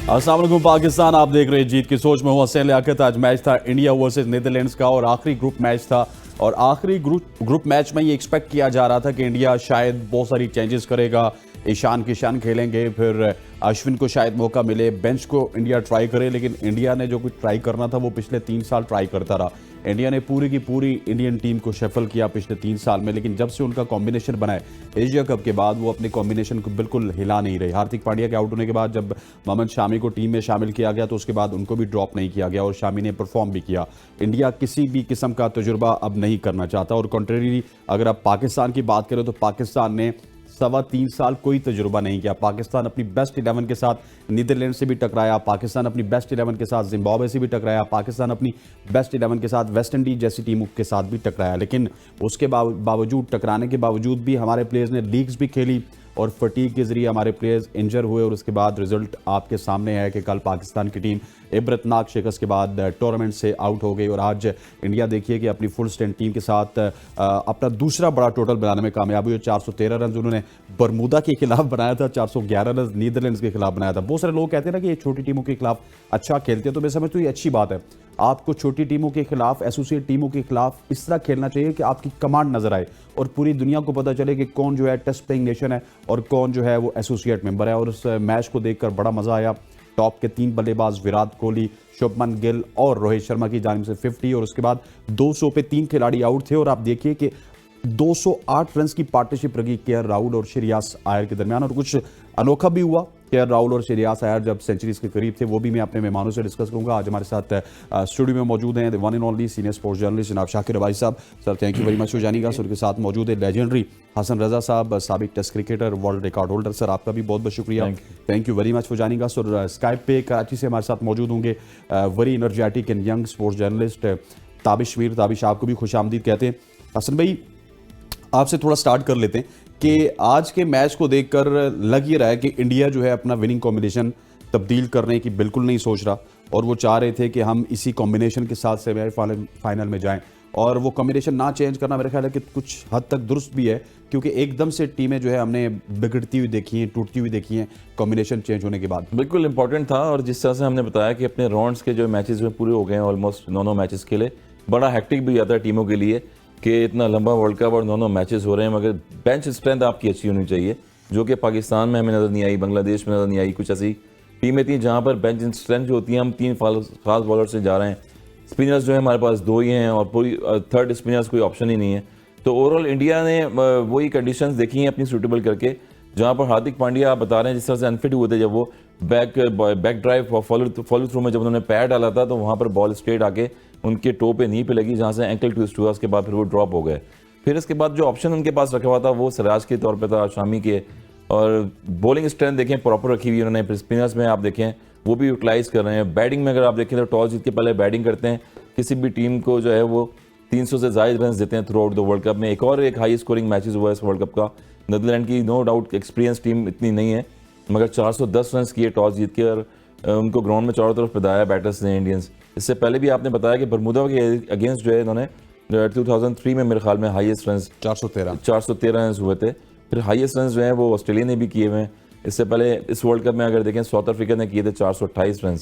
अस्सलाम वालेकुम पाकिस्तान, आप देख रहे हैं जीत की सोच में हूं हसैन लियाकत। आज मैच था इंडिया वर्सेस नीदरलैंड्स का और आखिरी ग्रुप मैच था। और आखिरी ग्रुप मैच में ये एक्सपेक्ट किया जा रहा था कि इंडिया शायद बहुत सारी चेंजेस करेगा। ईशान किशन खेलेंगे, फिर अश्विन को शायद मौका मिले, बेंच को इंडिया ट्राई करे। लेकिन इंडिया ने जो कुछ ट्राई करना था वो पिछले 3 साल ट्राई करता रहा। इंडिया ने पूरी की पूरी इंडियन टीम को शफल किया पिछले 3 साल में, लेकिन जब से उनका कॉम्बिनेशन बनाए एशिया कप के बाद वो अपने कॉम्बिनेशन को बिल्कुल हिला नहीं रहे। हार्दिक पांड्या के आउट होने के बाद जब मोहम्मद शामी को टीम में शामिल किया गया तो उसके बाद उनको भी ड्रॉप नहीं किया गया और शामी ने परफॉर्म भी किया। इंडिया किसी भी किस्म का तजुर्बा अब नहीं करना चाहता। और कंट्रेरी अगर आप पाकिस्तान की बात करें तो पाकिस्तान ने 3.25 साल कोई तजुर्बा नहीं किया। पाकिस्तान अपनी बेस्ट 11 के साथ नीदरलैंड से भी टकराया, पाकिस्तान अपनी बेस्ट 11 के साथ जिम्बाब्वे से भी टकराया, पाकिस्तान अपनी बेस्ट 11 के साथ वेस्ट इंडीज जैसी टीमों के साथ भी टकराया। लेकिन उसके बावजूद टकराने के बावजूद भी हमारे प्लेयर्स ने लीग्स भी खेली और फटीग के जरिए हमारे प्लेयर्स इंजर हुए। और उसके बाद रिजल्ट आपके सामने है कि कल पाकिस्तान की टीम इबरतनाक शिकस्त के बाद टूर्नामेंट से आउट हो गई। और आज इंडिया देखिए कि अपनी फुल स्ट्रेंथ टीम के साथ अपना दूसरा बड़ा टोटल बनाने में कामयाब हुई। 413 रन उन्होंने बरमूदा के खिलाफ बनाया था, 411 रन नीदरलैंड्स के खिलाफ बनाया था। बहुत सारे लोग कहते हैं ना कि ये छोटी टीमों के खिलाफ अच्छा खेलते हैं, तो मैं समझता हूँ ये अच्छी बात है। आपको छोटी टीमों के खिलाफ, एसोसिएट टीमों के खिलाफ इस तरह खेलना चाहिए कि आपकी कमांड नजर आए और पूरी दुनिया को पता चले कि कौन जो है टेस्ट प्लेइंग नेशन है और कौन जो है वो एसोसिएट मेंबर है। और उस मैच को देखकर बड़ा मजा आया। टॉप के 3 बल्लेबाज विराट कोहली, शुभमन गिल और रोहित शर्मा की जानिब से 50 और उसके बाद 200 पे 3 खिलाड़ी आउट थे। और आप देखिए कि 208 रन की पार्टनरशिप रही केएल राहुल और श्रेयस अय्यर के दरमियान। और कुछ अनोखा भी हुआ। केएल राहुल और श्रेयस अय्यर जब सेंचुरीज के करीब थे, वो भी मैं अपने मेहमानों से डिस्कस करूंगा। आज हमारे साथ स्टूडियो में मौजूद हैं one and only senior sports journalist जनाब शाकिर रबाई साहब। Sir thank you very much for joining us. उनके साथ मौजूद है लेजेंडरी हसन रजा साहब, साबिक test cricketer, world record holder. Sir आपका भी बहुत बहुत शुक्रिया, thank you very much for joining us. और स्काइप पे कराची से हमारे साथ मौजूद होंगे very energetic and young sports journalist Tabish Mir. Tabish आपको भी खुश आमदीद कहते हैं। हसन भाई, आपसे थोड़ा स्टार्ट कर लेते हैं कि आज के मैच को देखकर लग ही रहा है कि इंडिया जो है अपना विनिंग कॉम्बिनेशन तब्दील करने की बिल्कुल नहीं सोच रहा और वो चाह रहे थे कि हम इसी कॉम्बिनेशन के साथ सेमीफाइनल में जाएं। और वो कॉम्बिनेशन ना चेंज करना मेरे ख्याल है कि कुछ हद तक दुरुस्त भी है, क्योंकि एकदम से टीमें जो है हमने बिगड़ती हुई देखी हैं, टूटती हुई देखी हैं कॉम्बिनेशन चेंज होने के बाद। बिल्कुल इंपॉर्टेंट था। और जिस तरह से हमने बताया कि अपने राउंड्स के जो मैचेस में पूरे हो गए हैं, ऑलमोस्ट 9 मैचेस खेले, बड़ा हैक्टिक भी आता है टीमों के लिए कि इतना लंबा वर्ल्ड कप और 9 मैचेस हो रहे हैं, मगर बेंच स्ट्रेंथ आपकी अच्छी होनी चाहिए, जो कि पाकिस्तान में हमें नज़र नहीं आई, बांग्लादेश में नज़र नहीं आई। कुछ ऐसी टीमें थी जहाँ पर बेंच स्ट्रेंथ जो होती है, हम 3 फास्ट बॉलर से जा रहे हैं, स्पिनर्स जो है हमारे पास 2 ही हैं और पूरी थर्ड स्पिनर्स कोई ऑप्शन ही नहीं है। तो ओवरऑल इंडिया ने वही कंडीशंस देखी हैं अपनी सूटेबल करके, जहाँ पर हार्दिक पांड्या आप बता रहे हैं जिस तरह से अनफिट हुए थे, जब वो बैक ड्राइव फॉलो थ्रू में जब उन्होंने पैर डाला था तो वहाँ पर बॉल स्ट्रेट आके उनके टो पे नी पे लगी, जहाँ से एंकल ट्विस्ट हुआ। उसके बाद फिर वो ड्रॉप हो गए। फिर इसके बाद जो ऑप्शन उनके पास रखा हुआ था वो सिराज के तौर पे था, शामी के। और बॉलिंग स्ट्रेंथ देखें प्रॉपर रखी हुई उन्होंने। स्पिनर्स में आप देखें वो भी यूटिलाइज कर रहे हैं। बैटिंग में अगर आप देखें तो टॉस जीत के पहले बैटिंग करते हैं, किसी भी टीम को जो है वो 300 से ज़्यादा रन देते हैं through out the world cup में। एक हाई स्कोरिंग मैचेस हुआ है इस वर्ल्ड कप का। नीदरलैंड की नो डाउट एक्सपीरियंस टीम इतनी नहीं है, मगर 410 रन किए टॉस जीत के और उनको ग्राउंड में चारों तरफ बिताया बैटर्स ने इंडियंस। इससे पहले भी आपने बताया कि बरमूदा के अगेंस्ट जो है इन्होंने 2003 में मेरे ख्याल में हाईएस्ट रन 413 रन हुए थे। फिर हाईएस्ट रन जो हैं वो ऑस्ट्रेलिया ने भी किए हुए हैं। इससे पहले इस वर्ल्ड कप में अगर देखें साउथ अफ्रीका ने किए थे 428 रन।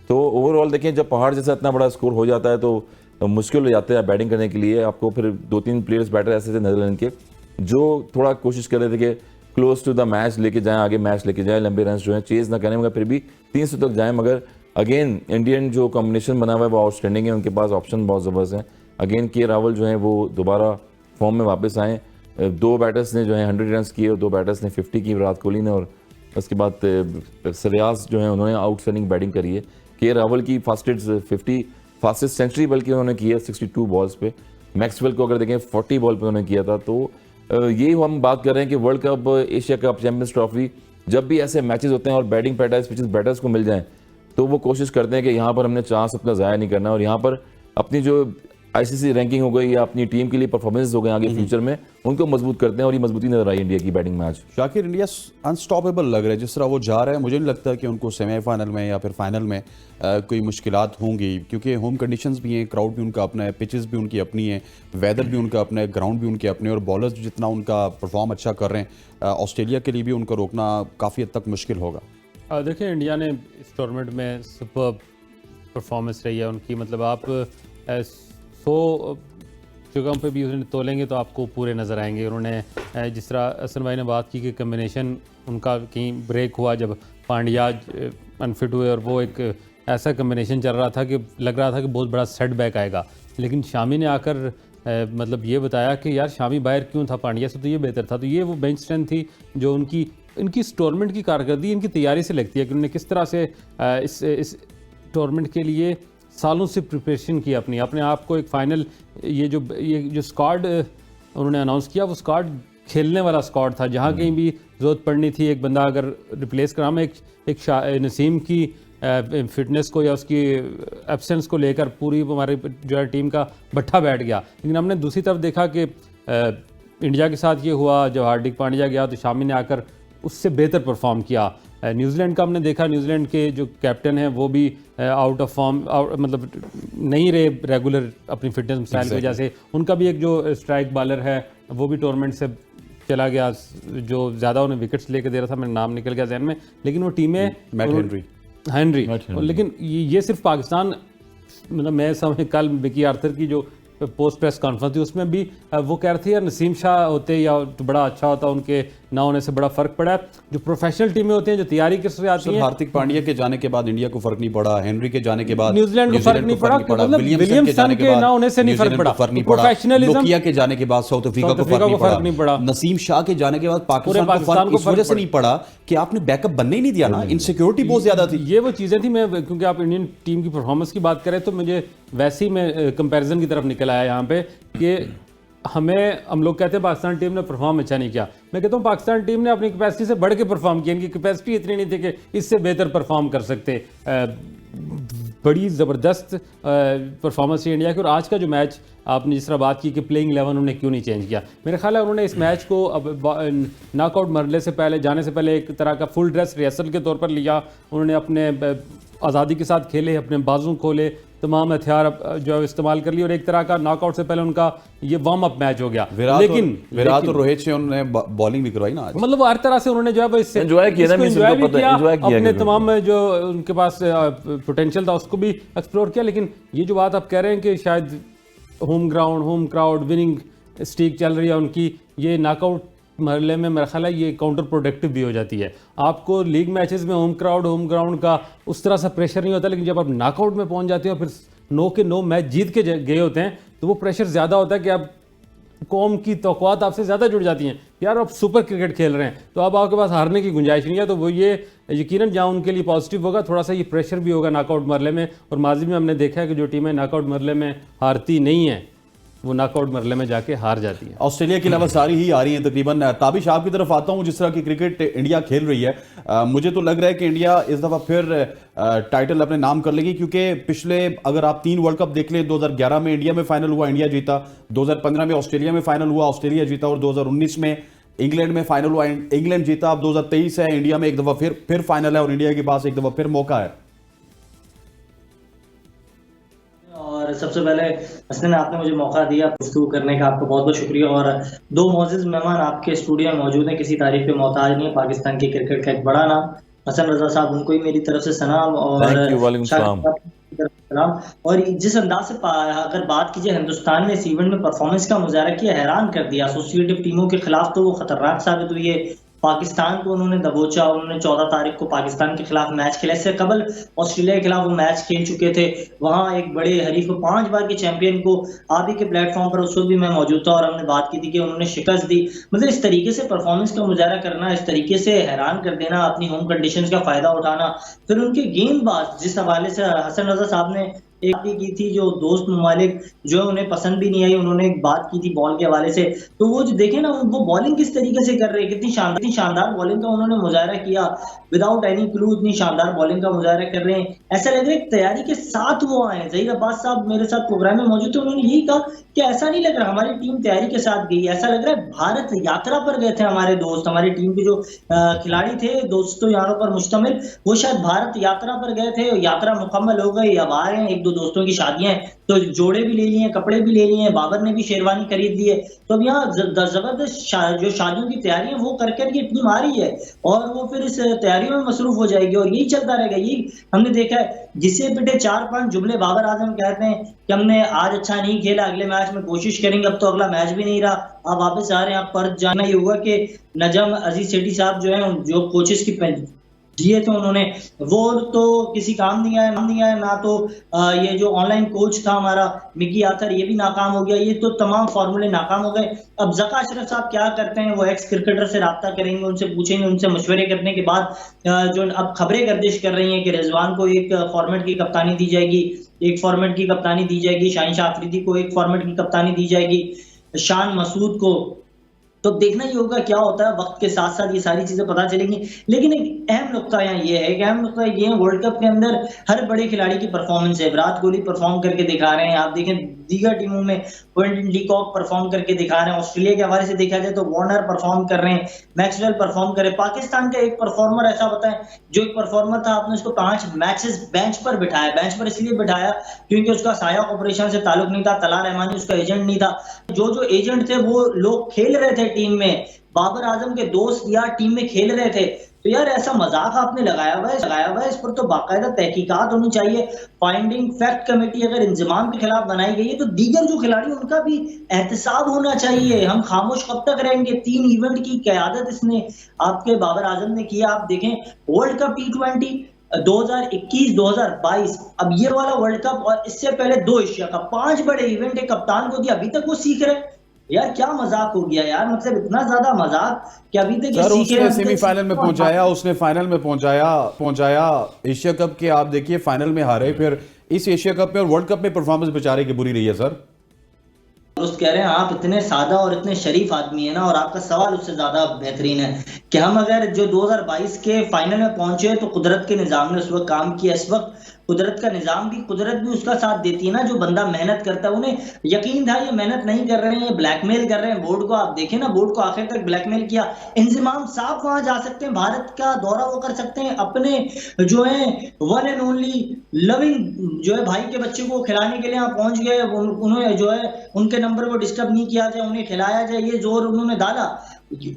तो ओवरऑल देखें जब पहाड़ जैसा इतना बड़ा स्कोर हो जाता है तो मुश्किल हो जाता है बैटिंग करने के लिए। आपको फिर 2-3 प्लेयर्स बैटर ऐसे थे नीदरलैंड के जो थोड़ा कोशिश कर रहे थे कि क्लोज टू द मैच लेके जाएं, आगे मैच लेके जाएं, लंबे रन जो हैं चेज ना करें, मगर फिर भी 300 तक जाएं। मगर अगेन इंडियन जो कॉम्बिनेशन बना हुआ है वो आउटस्टैंडिंग है, उनके पास ऑप्शन बहुत ज़बरदस्त हैं। अगेन के राहुल जो हैं वो दोबारा फॉर्म में वापस आए। 2 बैटर्स ने जो है 100 रन किए और 2 बैटर्स ने 50 की, विराट कोहली ने। और उसके बाद श्रेयस जो है उन्होंने आउटस्टैंडिंग बैटिंग करी है। के राहुल की फास्टेस्ट सेंचुरी बल्कि उन्होंने की है 62 बॉल्स पे। मैक्सवेल को अगर देखें 40 बॉल पे उन्होंने किया था। तो यही हम बात कर रहे हैं कि world cup, Asia cup, champions trophy, जब भी ऐसे मैचेस होते हैं और बैटिंग पैटर्स बैटर्स को मिल जाएं तो वो कोशिश करते हैं कि यहाँ पर हमने चांस अपना ज़ाया नहीं करना और यहाँ पर अपनी जो आईसीसी रैंकिंग हो गई या अपनी टीम के लिए परफॉर्मेंस हो गए आगे फ्यूचर में, उनको मजबूत करते हैं। और ये मजबूती नजर आई इंडिया की बैटिंग में आज। शाकिर, इंडिया अनस्टॉपेबल लग रहा है जिस तरह वो जा रहा है। मुझे नहीं लगता कि उनको सेमीफाइनल में या फिर फाइनल में कोई मुश्किलात होंगी, क्योंकि होम कंडीशंस भी हैं, क्राउड भी उनका अपना है, पिचेस भी उनकी अपनी है, वेदर भी उनका अपना है, ग्राउंड भी उनके अपने, और बॉलर्स जितना उनका परफॉर्म अच्छा कर रहे हैं, ऑस्ट्रेलिया के लिए भी उनको रोकना काफ़ी हद तक मुश्किल होगा। देखिए इंडिया ने इस टूर्नामेंट में सुपर परफॉर्मेंस रही है उनकी, मतलब आप 100 जगहों पे भी उन्हें तोलेंगे तो आपको पूरे नज़र आएंगे। उन्होंने जिस तरह हसन भाई ने बात की कि कम्बिनेशन उनका कहीं ब्रेक हुआ जब पांड्या अनफिट हुए, और वो एक ऐसा कम्बिनेशन चल रहा था कि लग रहा था कि बहुत बड़ा सेटबैक आएगा, लेकिन शामी ने आकर मतलब ये बताया कि यार शामी बाहर क्यों था, पांड्या से तो ये बेहतर था। तो ये वो बेंच स्ट्रेंथ थी जो इनकी इस टूर्नामेंट की कारकर्दगी इनकी तैयारी से लगती है कि उन्होंने किस तरह से इस टूर्नामेंट के लिए सालों से प्रिपरेशन की अपने आप को। एक फाइनल ये जो स्क्वाड उन्होंने अनाउंस किया, वो स्क्वाड खेलने वाला स्क्वाड था, जहाँ कहीं भी ज़रूरत पड़नी थी एक बंदा अगर रिप्लेस करा। मैं एक नसीम की फिटनेस को या उसकी एब्सेंस को लेकर पूरी हमारी जो है टीम का भट्ठा बैठ गया, लेकिन हमने दूसरी तरफ देखा कि इंडिया के साथ ये हुआ जब हार्दिक पांड्या गया तो शामी ने आकर उससे बेहतर परफॉर्म किया। न्यूजीलैंड का हमने देखा, न्यूजीलैंड के जो कैप्टन हैं वो भी आउट ऑफ फॉर्म, मतलब नहीं रहे रेगुलर अपनी फिटनेस मिसाइल की वजह से। उनका भी एक जो स्ट्राइक बॉलर है वो भी टूर्नामेंट से चला गया, जो ज़्यादा उन्हें विकेट्स लेकर दे रहा था, मेरा नाम निकल गया जहन में, लेकिन वो टीमें हेनरी। लेकिन ये सिर्फ पाकिस्तान, मतलब मैं समझ कल विकी आर्थर की जो पोस्ट प्रेस कॉन्फ्रेंस थी उसमें भी वो कह रहे थे यार नसीम शाह होते या तो बड़ा अच्छा होता, उनके ना होने से बड़ा फर्क पड़ा है। जो प्रोफेशनल टीमें होती हैं जो तैयारी के से आती हैं, हार्दिक पांड्या के जाने के बाद इंडिया को फर्क नहीं पड़ा, हेनरी के जाने के बाद न्यूजीलैंड को फर्क नहीं पड़ा, मतलब विलियमसन के ना होने से नहीं फर्क पड़ा, प्रोफेशनलिज्म, नोकिया के जाने के बाद साउथ अफ्रीका को फर्क नहीं पड़ा, नसीम शाह के जाने के बाद पाकिस्तान को इस वजह से नहीं पड़ा कि आपने बैकअप बनने ही नहीं दिया ना, इनसिक्योरिटी बहुत ज्यादा थी। ये वो चीजें थी। मैं क्योंकि आप इंडियन टीम की परफॉर्मेंस की बात करें तो मुझे वैसे ही मैं कंपैरिजन की तरफ निकल आया यहाँ पे कि हम लोग कहते हैं पाकिस्तान टीम ने परफॉर्म अच्छा नहीं किया। मैं कहता हूँ पाकिस्तान टीम ने अपनी कैपेसिटी से बढ़ के परफॉर्म किया, इनकी कैपेसिटी इतनी नहीं थी कि इससे बेहतर परफॉर्म कर सकते। बड़ी ज़बरदस्त परफॉर्मेंस थी इंडिया की। और आज का जो मैच आपने जिस तरह बात की कि प्लेइंग 11 उन्होंने क्यों नहीं चेंज किया, मेरा ख्याल है उन्होंने इस मैच को अब नॉकआउट मरले से पहले, जाने से पहले एक तरह का फुल ड्रेस रिहर्सल के तौर पर लिया। उन्होंने अपने आज़ादी के साथ खेले, अपने बाजू खोले, तमाम हथियार जो है इस्तेमाल कर लिए, और एक तरह का नॉकआउट से पहले उनका ये वार्म अप मैच हो गया। लेकिन विराट और रोहित से उन्होंने बॉलिंग भी करवाई ना आज। मतलब हर तरह से उन्होंने जो है वो इससे एंजॉय किया, अपने तमाम जो उनके पास पोटेंशियल था उसको भी एक्सप्लोर किया। लेकिन ये जो बात आप कह रहे हैं कि शायद home ground, home crowd, winning streak चल रही है उनकी, ये नॉकआउट मरले में मेरा ख्याल है ये काउंटर प्रोडक्टिव भी हो जाती है। आपको लीग मैचेस में होम क्राउड, होम ग्राउंड का उस तरह सा प्रेशर नहीं होता, लेकिन जब आप नॉकआउट में पहुंच जाते हो फिर 9 के 9 मैच जीत के गए होते हैं तो वो प्रेशर ज़्यादा होता है कि आप कौम की तवक्कुआत आपसे ज़्यादा जुड़ जाती हैं। यार आप सुपर क्रिकेट खेल रहे हैं तो अब आपके पास हारने की गुंजाइश नहीं है, तो वो ये यकीनन जहाँ उनके लिए पॉजिटिव होगा, थोड़ा सा ये प्रेशर भी होगा नॉकआउट मरले में। और माजी में हमने देखा है कि जो टीमें नॉकआउट मरले में हारती नहीं हैं वो नॉकआउट मरले में जाके हार जाती है। ऑस्ट्रेलिया के अलावा सारी ही आ रही हैं तकरीबन। ताबिश आपकी तरफ आता हूं, जिस तरह की क्रिकेट इंडिया खेल रही है, मुझे तो लग रहा है कि इंडिया इस दफा फिर टाइटल अपने नाम कर लेगी, क्योंकि पिछले अगर आप 3 वर्ल्ड कप देख लें, 2011 में इंडिया में फाइनल हुआ, इंडिया जीता, 2015 में ऑस्ट्रेलिया में फाइनल हुआ, ऑस्ट्रेलिया जीता, और 2019 में इंग्लैंड में फाइनल हुआ, इंग्लैंड जीता। अब 2023 है, इंडिया में एक दफा फिर फाइनल है और इंडिया के पास एक दफा फिर मौका है। और सबसे पहले हसन, आपने मुझे मौका दिया गुफ्तगू करने का, आपका बहुत बहुत शुक्रिया। और 2 मौजूद मेहमान आपके स्टूडियो में मौजूद हैं, किसी तारीफ के मोहताज नहीं है, पाकिस्तान की क्रिकेट का एक बड़ा नाम हसन रजा साहब, उनको ही मेरी तरफ से सलाम और जिस अंदाज से अगर बात कीजिए हिंदुस्तान ने इस इवेंट में परफॉर्मेंस का मुजाहरा किया, हैरान कर दिया। एसोसिएटिव टीमों के खिलाफ तो वो खतरनाक साबित हुई है, पाकिस्तान को उन्होंने दबोचा। उन्होंने 14 तारीख को पाकिस्तान के खिलाफ मैच खेला, इससे कबल ऑस्ट्रेलिया के खिलाफ वो मैच खेल चुके थे। वहां एक बड़े हरीफ 5 बार के चैंपियन को आप ही के प्लेटफॉर्म पर उस वक्त भी मैं मौजूद था और हमने बात की थी कि उन्होंने शिकस्त दी। मतलब इस तरीके से परफॉर्मेंस का मुजाहरा करना, इस तरीके से हैरान कर देना, अपनी होम कंडीशंस का फायदा उठाना। फिर उनके गेंदबाज, जिस हवाले से हसन रजा साहब ने एक की थी, जो दोस्त ममालिक जो उन्हें पसंद भी नहीं आई, उन्होंने एक बात की थी बॉल के हवाले से, तो वो जो देखे ना, वो बॉलिंग किस तरीके से कर रहे हैं, कितनी शानदार बॉलिंग का उन्होंने मुजाहरा किया, विदाउट एनी क्लू इतनी शानदार बॉलिंग का मुजाहरा कर रहे हैं। ऐसा लग रहा है तैयारी के साथ वो आए। ज़हीर अब्बास साहब मेरे साथ प्रोग्राम में मौजूद थे, उन्होंने यही कहा कि ऐसा नहीं लग रहा हमारी टीम तैयारी के साथ गई, ऐसा लग रहा है भारत यात्रा पर गए थे हमारे दोस्त, हमारी टीम के जो खिलाड़ी थे, दोस्तों यारों पर मुश्तमिल, वो शायद भारत यात्रा पर गए थे, यात्रा मुकम्मल हो गई, अब आ रहे हैं, 1-2 दो दोस्तों की शादियां हैं, तो जोड़े भी ले लिए हैं, कपड़े भी ले लिए हैं, बाबर ने भी शेरवानी खरीद ली है। तो अब यहाँ जबरदस्त जो शादियों की तैयारी है वो कर करके टीम आ रही है और वो फिर इस तैयारियों में मसरूफ हो जाएगी और यही चलता रहेगा। यही हमने देखा है, जिसे पिटे 4-5 जुमले बाबर आजम कहते हैं कि हमने आज अच्छा नहीं खेला, अगले मैच में कोशिश करेंगे। अब तो अगला मैच भी नहीं रहा, अब वापस आ रहे हैं। आप पर जाना ये हुआ कि नजम अजीज सेठी साहब जो है, जो कोचेस की दिए थे उन्होंने, वो तो किसी काम नहीं आया ना। तो ये जो ऑनलाइन कोच था हमारा मिकी आथर, ये भी नाकाम हो गया। ये तो तमाम फार्मूले नाकाम हो गए। अब ज़का अशरफ साहब क्या करते हैं, वो एक्स क्रिकेटर से राब्ता करेंगे, उनसे पूछेंगे, उनसे मशवरे करने के बाद जो अब खबरें गर्दिश कर रही हैं कि रिजवान को एक फॉर्मेट की कप्तानी दी जाएगी, एक फॉर्मेट की कप्तानी दी जाएगी, शाहीन शाह अफरीदी को एक फॉर्मेट की कप्तानी दी जाएगी, शान मसूद को। तो देखना ही होगा क्या होता है, वक्त के साथ साथ ये सारी चीजें पता चलेंगी। लेकिन एक अहम नुकता यहाँ ये है, वर्ल्ड कप के अंदर हर बड़े खिलाड़ी की परफॉर्मेंस है। विराट कोहली परफॉर्म करके दिखा रहे हैं, आप देखें दीगर टीमों में क्विंटन डी कॉक परफॉर्म करके दिखा रहे हैं। ऑस्ट्रेलिया के हवाले से देखा जाए तो वार्नर परफॉर्म कर रहे हैं, मैक्सवेल परफॉर्म कर रहे हैं। पाकिस्तान का एक परफॉर्मर ऐसा बताएं, जो एक परफॉर्मर था, आपने उसको 5 मैचेस बेंच पर बिठाया। बेंच पर इसलिए बिठाया क्योंकि उसका साया ऑपरेशन से ताल्लुक नहीं था, तला रहमानी उसका एजेंट नहीं था। जो एजेंट थे वो लोग खेल रहे थे टीम में, बाबर आजम के दोस्त यार टीम में खेल रहे थे। तो यार ऐसा मजाक आपने लगाया हुआ है, इस पर तो बाकायदा तहकीकात होनी चाहिए। फाइंडिंग फैक्ट कमेटी अगर इंजमाम के खिलाफ बनाई गई है तो दीगर जो खिलाड़ी उनका भी एहतसाब होना चाहिए। हम खामोश कब तक रहेंगे? 3 इवेंट की क़यादत इसने आपके बाबर आजम ने किया। आप देखें वर्ल्ड कप T20 2021, 2022, अब ये वाला वर्ल्ड कप और इससे पहले 2 एशिया कप, 5 बड़े इवेंट एक कप्तान को दिया। अभी तक वो सीख रहे हैं। यार क्या मजाक हो गया यार, मतलब इतना ज्यादा मजाक कि अभी तक सर उसने सेमीफाइनल में पहुंचाया, उसने फाइनल में पहुंचाया एशिया कप के। आप देखिए फाइनल में हारे, फिर इस एशिया कप में और वर्ल्ड कप में परफॉर्मेंस बेचारे की बुरी रही है। सर दोस्त कह रहे हैं आप इतने सादा और इतने शरीफ आदमी है ना, और आपका सवाल उससे ज्यादा बेहतरीन है कि हम अगर जो 2022 के फाइनल में पहुंचे तो कुदरत के निजाम ने उस वक्त काम किया। इस वक्त कुदरत का निजाम भी, कुदरत भी उसका साथ देती है ना। जो बंदा मेहनत करता है, उन्हें यकीन था ये मेहनत नहीं कर रहे हैं, ये ब्लैकमेल कर रहे हैं बोर्ड को। आप देखें ना, बोर्ड को आखिर तक ब्लैकमेल किया। इंजमाम साहब वहां जा सकते हैं, भारत का दौरा वो कर सकते हैं, अपने जो है वन एंड ओनली लविंग जो है भाई के बच्चे को खिलाने के लिए यहाँ पहुंच गए। उन्होंने जो है उनके नंबर को डिस्टर्ब नहीं किया जाए, उन्हें खिलाया जाए, ये जोर उन्होंने डाला।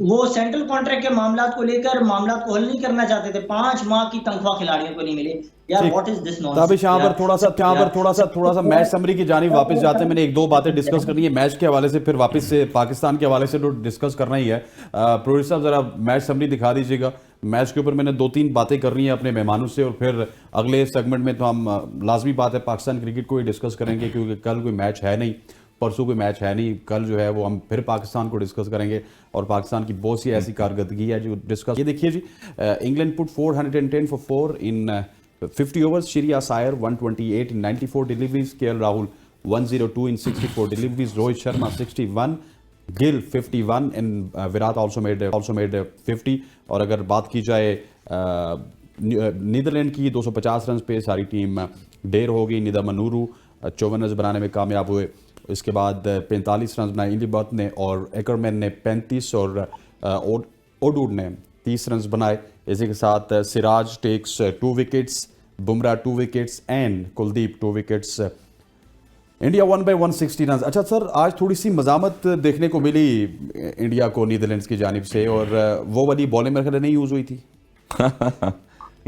वो सेंट्रल कॉन्ट्रैक्ट के मामलात को लेकर मामलात को हल नहीं करना चाहते थे। 5 माह की तनख्वाह खिलाड़ियों को नहीं मिले। यार व्हाट इज दिस नॉनसेंस। यहाँ पर थोड़ा सा मैच समरी की जानिब वापस जाते हैं। मैंने 1-2 बातें डिस्कस करनी है मैच के हवाले से, फिर वापस से पाकिस्तान के हवाले से तो डिस्कस करना ही है। प्रोड्यूसर साहब जरा मैच समरी दिखा दीजिएगा। मैच के ऊपर मैंने 2-3 बातें करनी है अपने मेहमानों से, और फिर अगले सेगमेंट में तो हम लाजमी बात है पाकिस्तान क्रिकेट को ही डिस्कस करेंगे, क्योंकि कल कोई मैच है नहीं, परसों कोई मैच है नहीं। कल जो है वो हम फिर पाकिस्तान को डिस्कस करेंगे और पाकिस्तान की बहुत सी ऐसी कारकर्दगी है जो डिस्कस। ये देखिए जी, England put 410 for 4 in 50 overs. Shreya Iyer 128 in 94 deliveries. KL Rahul 102 in 64 deliveries. Rohit Sharma 61. Gill 51 and Virat also made 50. और अगर बात की जाए नीदरलैंड की 250 रन पे सारी टीम डेर हो गई। निदा मनूरू 54 रन बनाने में कामयाब हुए। इसके बाद 45 रन बनाए इलिबर्ट ने, और एकरमैन ने 35 और ओडूड ने 30 रन बनाए। इसी के साथ Siraj takes 2 wickets, Bumrah 2 wickets and Kuldeep 2 wickets. India 1 by 160 run. अच्छा सर, आज थोड़ी सी मजामत देखने को मिली इंडिया को नीदरलैंड्स की जानिब से, और वो वाली बॉलें मेरे ख्याल नहीं यूज हुई थी।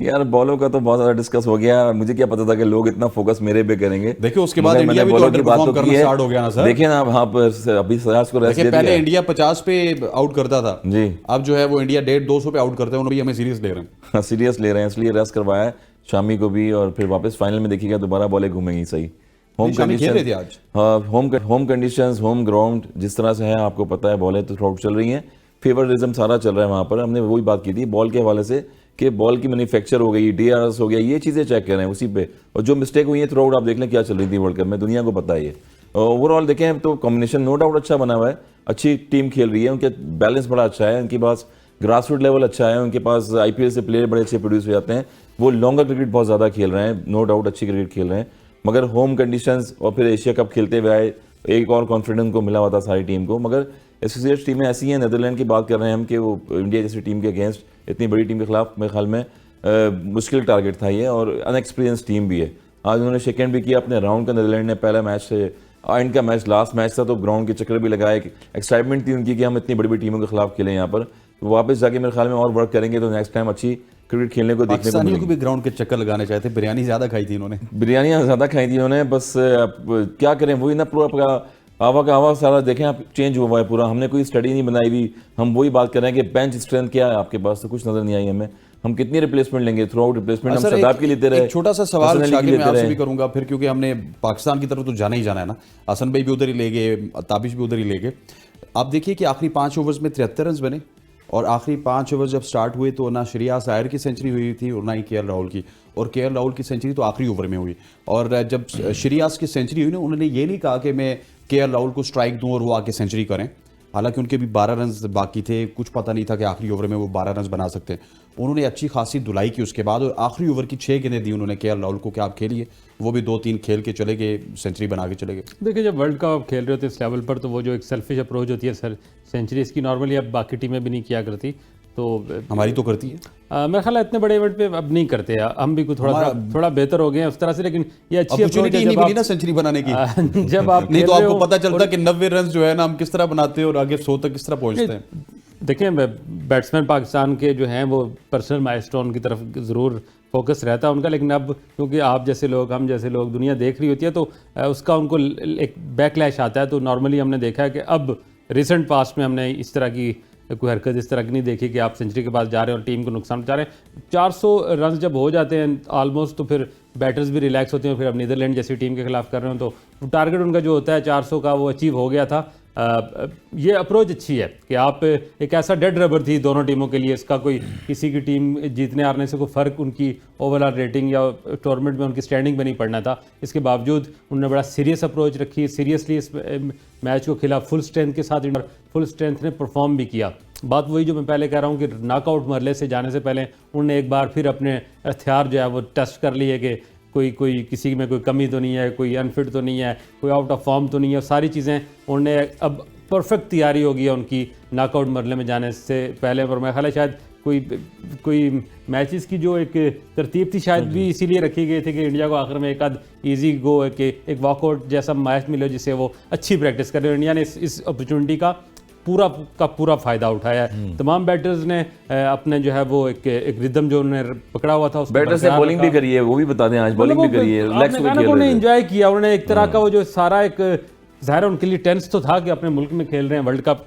यार बॉलों का तो बहुत ज़्यादा डिस्कस हो गया। मुझे क्या पता था कि लोग इतना फोकस मेरे पे करेंगे। देखिए उसके बाद इंडिया भी तो अंडर परफॉर्म करना स्टार्ट हो गया ना सर। देखिए ना, वहाँ पर अभी सिराज को रेस्ट दे दिया। पहले इंडिया 50 पे आउट करता था जी, अब जो है वो इंडिया 150-200 पे आउट करते हैं। उन्होंने भी हमें सीरियस ले रहे हैं। सीरियस ले रहे हैं, इसलिए रेस्ट करवाया है शामी को भी, और फिर वापस फाइनल में देखिएगा दोबारा बॉलें घूमेंगी सही। होम कंडीशन, हाँ होम कंडीशंस, होम ग्राउंड जिस तरह से है आपको पता है, बॉलें तो थ्रू चल रही हैं, फेवरिज्म सारा चल रहा है वहाँ पर। हमने वही बात की थी बॉल के हवाले से कि बॉल की मैन्युफैक्चर हो गई, DRS हो गया, ये चीज़ें चेक कर रहे हैं उसी पे। और जो मिस्टेक हुई है थ्रू आउट आप देख लें क्या चल रही थी वर्ल्ड कप में, दुनिया को पता है ये। ओवरऑल देखें तो कॉम्बिनेशन नो डाउट अच्छा बना हुआ है, अच्छी टीम खेल रही है, उनके बैलेंस बड़ा अच्छा है, उनके पास ग्रास रूट लेवल अच्छा है, उनके पास IPL से प्लेयर बड़े अच्छे प्रोड्यूस हो जाते हैं, वो लॉन्गर क्रिकेट बहुत ज़्यादा खेल रहे हैं, नो डाउट अच्छी क्रिकेट खेल रहे हैं। मगर होम कंडीशंस और फिर एशिया कप खेलते हुए आए, एक और कॉन्फिडेंस को मिला हुआ था सारी टीम को। मगर एसोसिएट टीमें ऐसी हैं, नीदरलैंड की बात कर रहे हैं हम, कि वो इंडिया जैसी टीम के अगेंस्ट, इतनी बड़ी टीम के खिलाफ मेरे ख्याल में मुश्किल टारगेट था ये, और अनएक्सपीरियंस टीम भी है। आज उन्होंने सेकेंड भी किया अपने राउंड का, नीदरलैंड ने पहला मैच से इनका मैच लास्ट मैच था तो ग्राउंड के चक्कर भी लगाए, एक्साइटमेंट थी उनकी कि हम इतनी बड़ी बड़ी टीमों के खिलाफ खेलें यहाँ पर, तो वापस जाके मेरे ख्याल में और वर्क करेंगे तो नेक्स्ट टाइम अच्छी क्रिकेट खेलने को देखने को पाकिस्तानियों को मिलेगी। भी ग्राउंड के चक्कर लगाने चाहते, बिरयानी ज्यादा खाई थी इन्होंने। बिरयानियाँ ज़्यादा खाई थी उन्होंने, बस अब क्या करें, वही ना पूरा पूरा आवा का आवा सारा देखें आप चेंज हुआ है पूरा, हमने कोई स्टडी नहीं बनाई हुई, हम वही बात कर रहे हैं कि बेंच स्ट्रेंथ क्या है आपके पास, तो कुछ नजर नहीं आई हमें, हम कितनी रिप्लेसमेंट लेंगे, थ्रू आउट रिप्लेसमेंट हम सर, सदाब के लेते रहे, एक छोटा सा सवाल हसन अली के शाकिर मैं लेते आपसे रहे। भी करूंगा फिर, क्योंकि हमने पाकिस्तान की तरफ तो जाना ही जाना है ना, हसन भाई भी उधर ही ले गए, ताबिश भी उधर ही ले गए। आप देखिए कि आखिरी 5 ओवर्स में 73 रन बने, और आखिरी 5 ओवर जब स्टार्ट हुए तो ना श्रेयस अय्यर की सेंचुरी हुई थी और ना ही केएल राहुल की, और केएल राहुल की सेंचुरी तो आखिरी ओवर में हुई। और जब श्रेयस की सेंचुरी हुई ना, उन्होंने ये नहीं कहा कि मैं केएल राहुल को स्ट्राइक दूं और वो आके सेंचुरी करें, हालांकि उनके भी 12 रन बाकी थे, कुछ पता नहीं था कि आखिरी ओवर में वो 12 रन बना सकते हैं। उन्होंने अच्छी खासी धुलाई की उसके बाद, और आखिरी ओवर की 6 गेंदें दी उन्होंने केएल राहुल को कि आप खेलिए, वो भी 2-3 खेल के चले गए, सेंचुरी बना के चले गए। देखिए, जब वर्ल्ड कप आप खेल रहे होते हैं इस लेवल पर, तो वो जो एक सेल्फिश अप्रोच होती है सर सेंचुरी, इसकी नॉर्मली अब बाकी टीमें भी नहीं किया करती, तो हमारी तो करती है। मेरा ख्याल है इतने बड़े इवेंट पे अब नहीं करते, हम भी कुछ थोड़ा बेहतर हो गए हैं उस तरह से, लेकिन ये अच्छी अप्रोच अपॉर्चुनिटी है नहीं जब मिली ना आप सेंचुरी बनाने की। जब आप नहीं तो खेल रहे आपको हो पता चलता और- कि 90 रन जो है ना हम किस तरह बनाते हैं और आगे 100 तक किस तरह पहुंचते हैं। देखें, बैट्समैन पाकिस्तान के जो हैं वो पर्सनल माइलस्टोन की तरफ ज़रूर फोकस रहता है उनका, लेकिन अब क्योंकि आप जैसे लोग, हम जैसे लोग, दुनिया देख रही होती है, तो उसका उनको एक बैकलैश आता है। तो नॉर्मली हमने देखा है कि अब रिसेंट पास्ट में हमने इस तरह की कोई हरकत इस तरह की नहीं देखी कि आप सेंचुरी के पास जा रहे हैं और टीम को नुकसान पहुंचा रहे हैं। 400 रन जब हो जाते हैं ऑलमोस्ट, तो फिर बैटर्स भी रिलैक्स होते हैं। फिर अब नीदरलैंड जैसी टीम के खिलाफ कर रहे हो तो टारगेट उनका जो होता है 400 का, वो अचीव हो गया था। ये अप्रोच अच्छी है कि आप, एक ऐसा डेड रबर थी दोनों टीमों के लिए, इसका कोई किसी की टीम जीतने हारने से कोई फ़र्क उनकी ओवरऑल रेटिंग या टूर्नामेंट में उनकी स्टैंडिंग में नहीं पड़ना था। इसके बावजूद उन्होंने बड़ा सीरियस अप्रोच रखी, सीरियसली इस मैच को खेला, फुल स्ट्रेंथ के साथ, फुल स्ट्रेंथ ने परफॉर्म भी किया। बात वही जो मैं पहले कह रहा हूँ कि नॉकआउट मरले से जाने से पहले उन्होंने एक बार फिर अपने हथियार जो है वो टेस्ट कर लिए कि कोई किसी में कोई कमी तो नहीं है, कोई अनफिट तो नहीं है, कोई आउट ऑफ फॉर्म तो नहीं है, सारी चीज़ें उन्होंने अब परफेक्ट तैयारी होगी उनकी नॉकआउट मरले में जाने से पहले। और मैं ख्याल है शायद कोई मैचेस की जो एक तरतीब थी शायद भी इसीलिए रखी गई थी कि इंडिया को आखिर में एक आध ईजी गो है कि एक वॉकआउट जैसा मैच मिले जिससे वो अच्छी प्रैक्टिस करे। इंडिया ने इस अपॉर्चुनिटी का पूरा फ़ायदा उठाया है। तमाम बैटर्स ने अपने जो है वो एक रिदम जो उन्होंने पकड़ा हुआ था उसको बैटर्स ने बॉलिंग भी करी है, वो भी बता दें, आज बॉलिंग भी करी है, रिलैक्स भी खेल उन्होंने रहे थे। एंजॉय किया, उन्होंने एक तरह का वो जो सारा एक ज़ाहिर उनके लिए टेंस तो था कि अपने मुल्क में खेल रहे हैं, वर्ल्ड कप,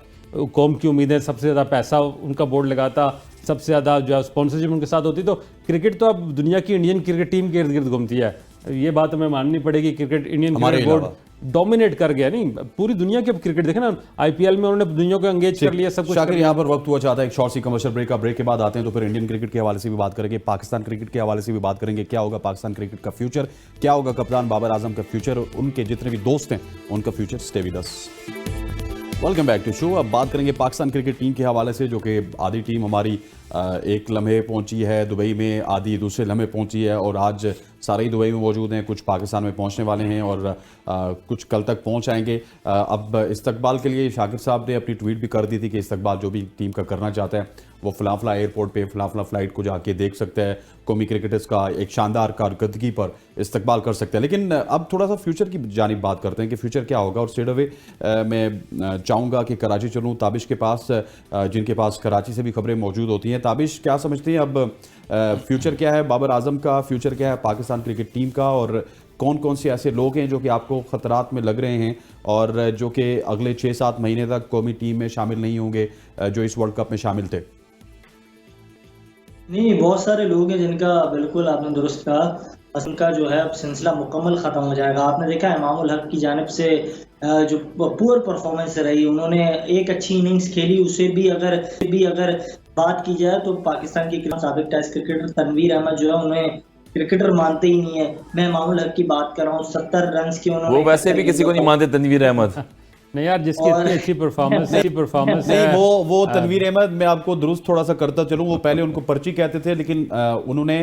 कौम की उम्मीदें, सबसे ज़्यादा पैसा उनका बोर्ड लगाता, सबसे ज़्यादा जो है स्पॉन्सरशिप उनके साथ होती। तो क्रिकेट तो अब दुनिया की इंडियन क्रिकेट टीम के इर्द गिर्द घूमती है, ये बात हमें माननी पड़ेगी। Cricket Indian cricket board dominate कर गया, नहीं पूरी दुनिया की अब क्रिकेट देखे ना, आईपीएल में उन्होंने दुनिया को एंगेज कर लिया, सब कुछ शाकिर, यहाँ पर वक्त हुआ चाहता है एक शॉर्ट सी कमर्शियल ब्रेक का। ब्रेक के बाद आते हैं तो फिर इंडियन क्रिकेट के हवाले से भी बात करेंगे, पाकिस्तान क्रिकेट के हवाले से भी बात करेंगे, क्या होगा पाकिस्तान क्रिकेट का फ्यूचर, क्या होगा कप्तान बाबर आजम का फ्यूचर, उनके जितने भी दोस्त हैं उनका future. Stay with us, welcome back to show. अब बात करेंगे पाकिस्तान क्रिकेट टीम के हवाले से, जो कि आधी टीम हमारी एक लम्हे पहुंची है दुबई में, आधी दूसरे लम्हे पहुंची है, और आज सारे ही दुबई में मौजूद हैं, कुछ पाकिस्तान में पहुंचने वाले हैं और कुछ कल तक पहुंच आएंगे। अब इस्तकबाल के लिए शाकिर साहब ने अपनी ट्वीट भी कर दी थी कि इस्तकबाल जो भी टीम का करना चाहता है वो फलाफला एयरपोर्ट पे फलाफला फ्लाइट को जाके देख सकता है, कौमी क्रिकेटर्स का एक शानदार कारकर्दगी पर इस्तकबाल कर सकते हैं। लेकिन अब थोड़ा सा फ्यूचर की जानिब बात करते हैं कि फ्यूचर क्या होगा। और स्ट्रेट अवे मैं चाहूँगा कि कराची चलूँ ताबिश के पास, जिनके पास कराची से भी खबरें मौजूद होती हैं। ताबिश, क्या समझते हैं अब फ्यूचर क्या है बाबर आजम का, फ्यूचर क्या है पाकिस्तान क्रिकेट टीम का, और कौन कौन से ऐसे लोग हैं जो कि आपको खतरात में लग रहे हैं और जो कि अगले 6-7 महीने तक कौमी टीम में शामिल नहीं होंगे जो इस वर्ल्ड कप में शामिल थे? नहीं, बहुत सारे लोग हैं जिनका बिल्कुल आपने दुरुस्त कहा, उनका जो है अब सिलसिला मुकम्मल ख़त्म हो जाएगा। आपने देखा है इमामुल हक की जानिब से जो पुअर परफॉर्मेंस रही, उन्होंने एक अच्छी इनिंग्स खेली, उसे भी अगर बात की जाए तो पाकिस्तान के खिलाफ साबिक टेस्ट क्रिकेटर तनवीर अहमद जो है उन्हें क्रिकेटर मानते ही नहीं है। मैं इमामुल हक की बात कर रहा हूँ, 70 रन की उन्होंने, वो वैसे भी किसी को नहीं मानते तनवीर अहमद। नहीं यार, जिसकी इतनी अच्छी परफॉर्मेंस नहीं, वो तनवीर अहमद, मैं आपको दुरुस्त थोड़ा सा करता चलूँ, वो पहले उनको पर्ची कहते थे, लेकिन उन्होंने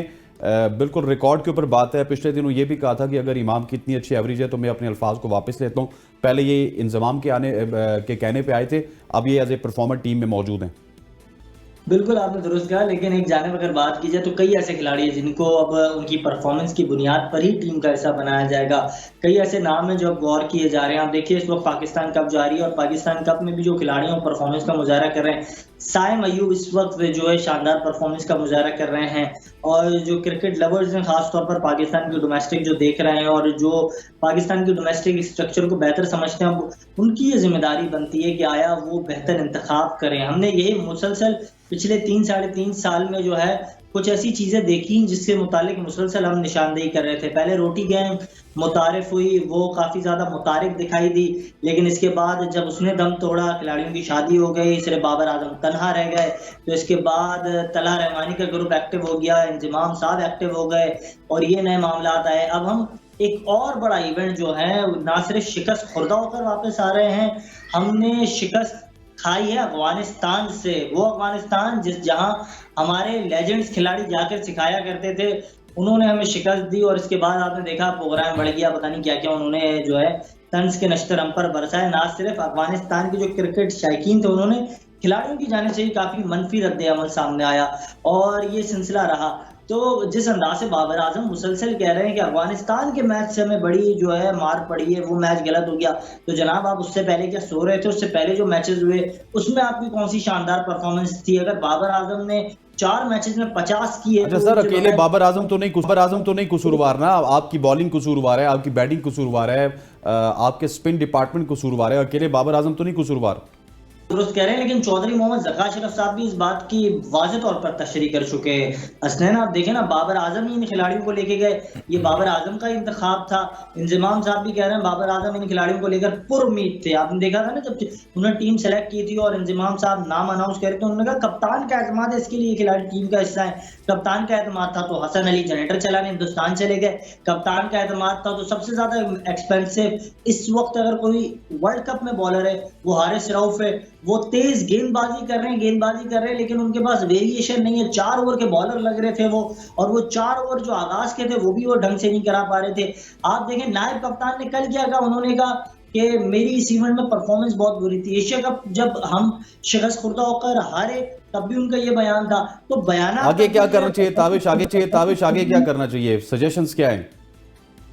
बिल्कुल रिकॉर्ड के ऊपर बात है, पिछले दिनों ये भी कहा था कि अगर इमाम की इतनी अच्छी एवरेज है तो मैं अपने अल्फाज को वापस लेता हूँ। पहले ये इंजमाम के कहने पे आए थे, अब ये एज ए परफॉर्मर टीम में मौजूद हैं। बिल्कुल आपने दुरुस्त कहा, लेकिन एक जानिब अगर बात की जाए तो कई ऐसे खिलाड़ी हैं जिनको अब उनकी परफॉर्मेंस की बुनियाद पर ही टीम का हिस्सा बनाया जाएगा। कई ऐसे नाम हैं जो अब गौर किए जा रहे हैं। आप देखिए इस वक्त पाकिस्तान कप जारी है और पाकिस्तान कप में भी जो खिलाड़ी हैं परफॉर्मेंस का मुजाहरा कर रहे हैं। साइम अयूब इस वक्त जो है शानदार परफॉर्मेंस का मुजाहरा कर रहे हैं और जो क्रिकेट लवर्स हैं खासतौर पर पाकिस्तान की डोमेस्टिक जो देख रहे हैं और जो पाकिस्तान की डोमेस्टिक स्ट्रक्चर को बेहतर समझते हैं, उनकी ये जिम्मेदारी बनती है कि आया वो बेहतर इंतखाब करें। हमने यही मुसलसल पिछले 3 साढ़े 3 साल में जो है कुछ ऐसी चीजें देखी जिसके मुतालिक मुसलसल हम निशानदेही कर रहे थे। पहले रोटी गैंग मुतारिफ हुई, वो काफी ज्यादा मुतारिफ दिखाई दी, लेकिन इसके बाद जब उसने दम तोड़ा, खिलाड़ियों की शादी हो गई, सिर्फ बाबर आजम तनहा रह गए, तो इसके बाद तलहा रहमानी का ग्रुप एक्टिव हो गया, इंजमाम साहब एक्टिव हो गए और ये नए मामला आए। अब हम एक और बड़ा इवेंट जो है ना सिर्फ शिकस्त खुर्दा होकर वापस आ रहे हैं, हमने शिकस्त खाई है अफगानिस्तान से। वो अफगानिस्तान जहां हमारे लेजेंड्स खिलाड़ी जाकर सिखाया करते थे, उन्होंने हमें शिकस्त दी और इसके बाद आपने देखा प्रोग्राम बढ़ गया, पता नहीं क्या क्या उन्होंने जो है तंज के नश्तर हम पर बरसाए। ना सिर्फ अफगानिस्तान के जो क्रिकेट शायकीन थे, उन्होंने खिलाड़ियों की जाने से ही काफी मनफी रद्द-ए-अमल सामने आया और ये सिलसिला रहा। तो जिस अंदाज से बाबर आजम मुसलसल कह रहे हैं कि अफगानिस्तान के मैच से हमें बड़ी जो है मार पड़ी है, वो मैच गलत हो गया, तो जनाब आप उससे पहले क्या सो रहे थे? उससे पहले जो मैचेस हुए उसमें आपकी कौन सी शानदार परफॉर्मेंस थी? अगर बाबर आजम ने 4 मैचेस में 50 की है, अच्छा सर, अकेले बाबर आजम तो नहीं कसूरवार ना, आपकी बॉलिंग कसूरवार है, आपकी बैटिंग कसूरवार है, आपके स्पिन डिपार्टमेंट कसूरवार है, अकेले बाबर आजम तो नहीं कसूरवार। दुरुस्त कह रहे हैं, लेकिन चौधरी मोहम्मद ज़का अशरफ साहब भी इस बात की वाज़ेह तौर पर तशरीह कर चुके हैं। असलन आप देखें ना, बाबर आजम ही इन खिलाड़ियों को लेके गए, ये बाबर आजम का इंतखाब था। इंजमाम साहब भी कह रहे हैं बाबर आजम इन खिलाड़ियों को लेकर पुरुमीद थे। आपने देखा था ना जब उन्होंने टीम सेलेक्ट की थी और इंजमाम साहब नाम अनाउंस कर रहे थे, उन्होंने कहा कप्तान का एतमाद है, इसके लिए ये खिलाड़ी टीम का हिस्सा है। कप्तान का एतमाद था तो हसन अली जनरेटर चलाने हिंदुस्तान चले गए। कप्तान का एतमाद था तो सबसे ज्यादा एक्सपेंसिव इस वक्त अगर कोई वर्ल्ड कप में बॉलर है वो हारिस रऊफ है। वो तेज गेंदबाजी कर रहे हैं, लेकिन उनके पास वेरिएशन नहीं है। 4 ओवर के बॉलर लग रहे थे वो, और वो 4 ओवर जो आगाज के थे वो भी वो ढंग से नहीं करा पा रहे थे। आप देखें नायब कप्तान ने कल क्या कहा, उन्होंने कहा कि मेरी इस इवेंट में परफॉर्मेंस बहुत बुरी थी। एशिया कप जब हम शिकस्त खुर्दा होकर हारे तब भी उनका ये बयान था। तो बयान आगे क्या करना चाहिए ताविश, आगे क्या करना चाहिए, सजेशंस क्या है?